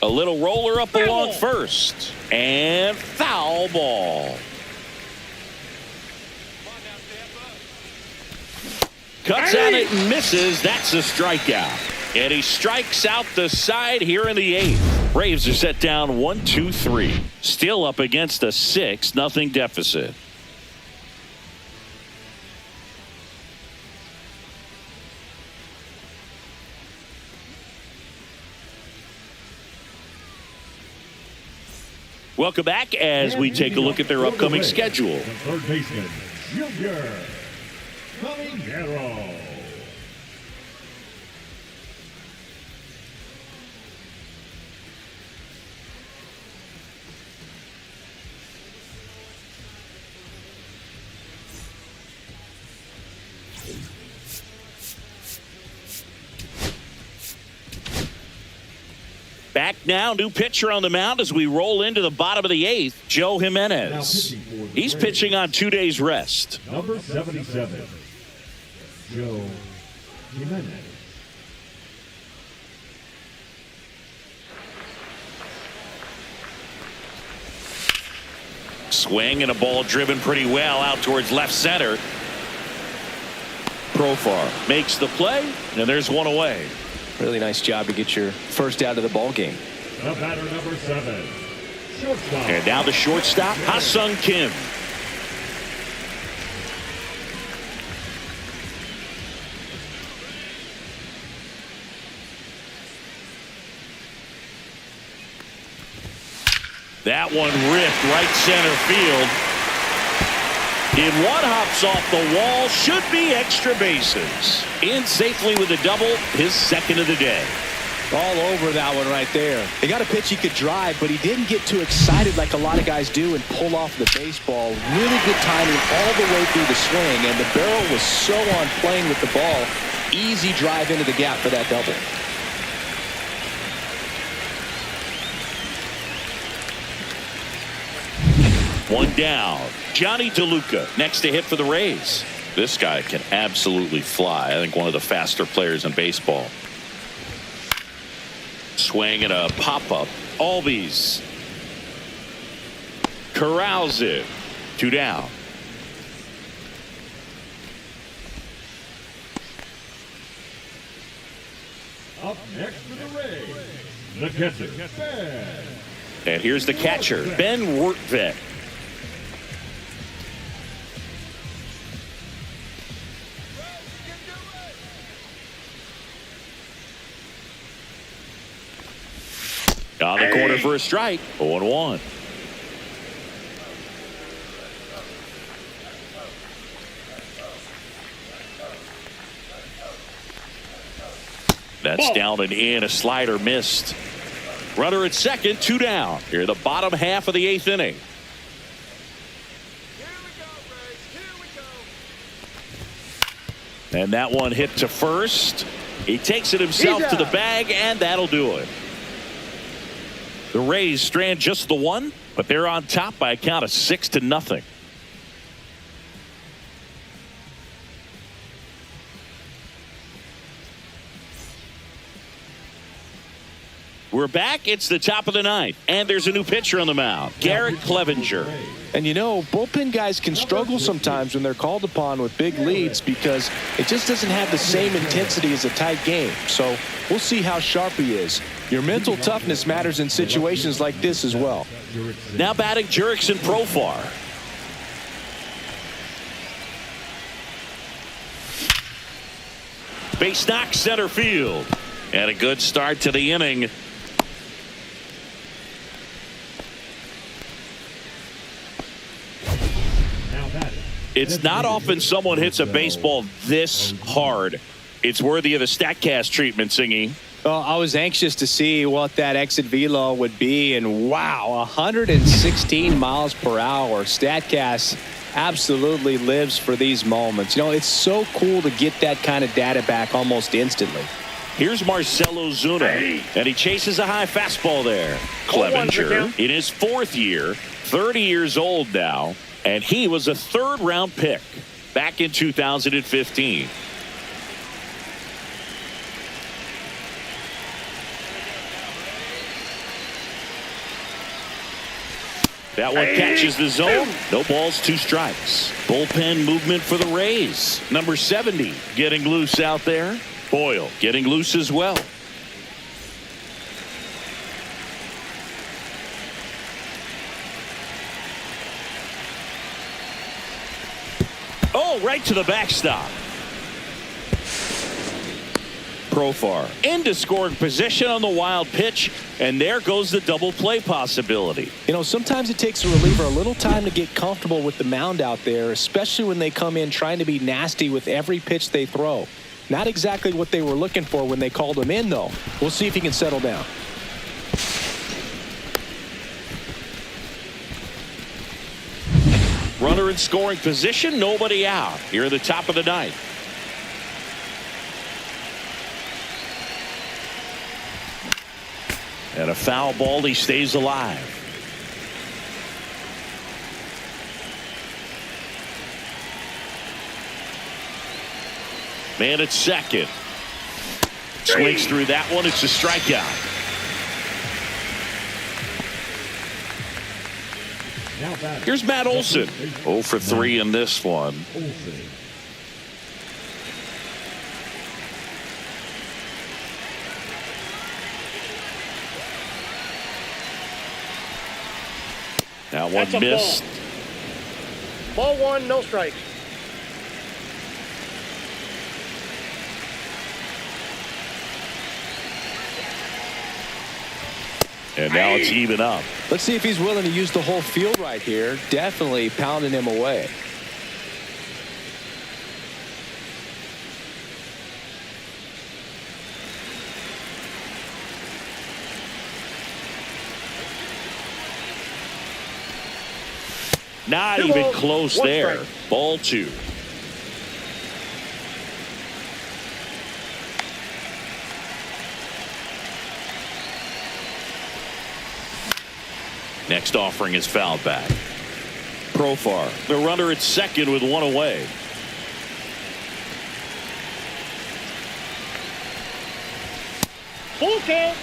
A little roller up along first. And foul ball. Cuts on it and misses. That's a strikeout. And he strikes out the side here in the 8th. Braves are set down 1-2-3. Still up against a 6-0 deficit. Welcome back as we take a look at their upcoming schedule. Third baseman, Junior Caminero. Back now, new pitcher on the mound as we roll into the bottom of the 8th, Joe Jimenez. He's pitching on 2 days rest. Number 77, Joe Jimenez. Swing and a ball driven pretty well out towards left center. Profar makes the play, and there's one away. Really nice job to get your first out of the ball game. The batter, number 7, shortstop. And now the shortstop, Ha-Sung Kim. That one ripped right center field. In one, hops off the wall, should be extra bases. In safely with a double, his second of the day. All over that one right there. He got a pitch he could drive, but he didn't get too excited like a lot of guys do and pull off the baseball. Really good timing all the way through the swing, and the barrel was so on plane with the ball. Easy drive into the gap for that double. One down. Johnny DeLuca next to hit for the Rays. This guy can absolutely fly. I think one of the faster players in baseball. Swing and a pop-up. Albies corrals it. 2 down. Up next for the Rays, the catcher, Ben. And here's the catcher, Ben Wertvik. On the corner for a strike. 0-1. That's down and in. A slider missed. Runner at second, 2 down. Here the bottom half of the 8th inning. And that one hit to first. He takes it himself to the bag, and that'll do it. The Rays strand just the one, but they're on top by a count of 6-0. We're back. It's the top of the 9th, and there's a new pitcher on the mound, Garrett Clevenger. And you know, bullpen guys can struggle sometimes when they're called upon with big leads because it just doesn't have the same intensity as a tight game. So we'll see how sharp he is. Your mental toughness matters in situations like this as well. Now batting Jurickson Profar. Base knock center field. And a good start to the inning. It's not often someone hits a baseball this hard. It's worthy of a StatCast treatment, Singy. Well, I was anxious to see what that exit velo would be, and wow, 116 miles per hour. StatCast absolutely lives for these moments. You know, it's so cool to get that kind of data back almost instantly. Here's Marcelo Zuna, and he chases a high fastball there. Clevenger in his 4th year, 30 years old now, and he was a 3rd-round pick back in 2015. That one catches the zone. No balls, 2 strikes. Bullpen movement for the Rays. Number 70 getting loose out there. Boyle getting loose as well. Oh, right to the backstop. Profar into scoring position on the wild pitch, and there goes the double play possibility. You know, sometimes it takes a reliever a little time to get comfortable with the mound out there, especially when they come in trying to be nasty with every pitch they throw. Not exactly what they were looking for when they called him in, though. We'll see if he can settle down. Runner in scoring position, nobody out. Here at the top of the 9th. And a foul ball, he stays alive. Man at second. Swings through that one. It's a strikeout. Now batting. Here's Matt Olson. 0 for 3 in this one. Olson. That one That's a missed. Ball one, no strikes. And now it's even up. Let's see if he's willing to use the whole field right here. Definitely pounding him away. Not Two even balls, close one there. strike. Ball 2. Next offering is fouled back. Profar, the runner at second with one away. Full count.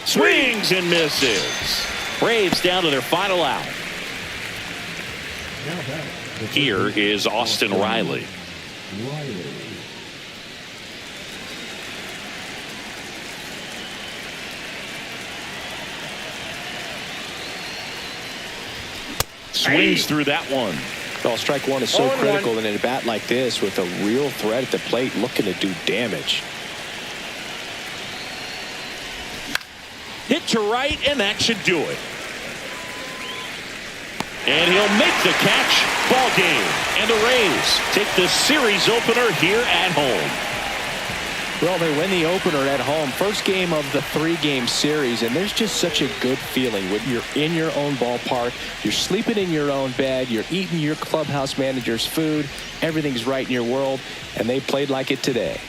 Swings and misses. Braves down to their final out. Now batting. The Here third is Austin Riley. Riley. Swings through that one. Well, strike one is so 0-1. critical in a bat like this with a real threat at the plate looking to do damage. Hit to right, and that should do it. And he'll make the catch. Ball game. And the Rays take the series opener here at home. Well, they win the opener at home. First game of the 3-game series, and there's just such a good feeling when you're in your own ballpark, you're sleeping in your own bed, you're eating your clubhouse manager's food, everything's right in your world, and they played like it today.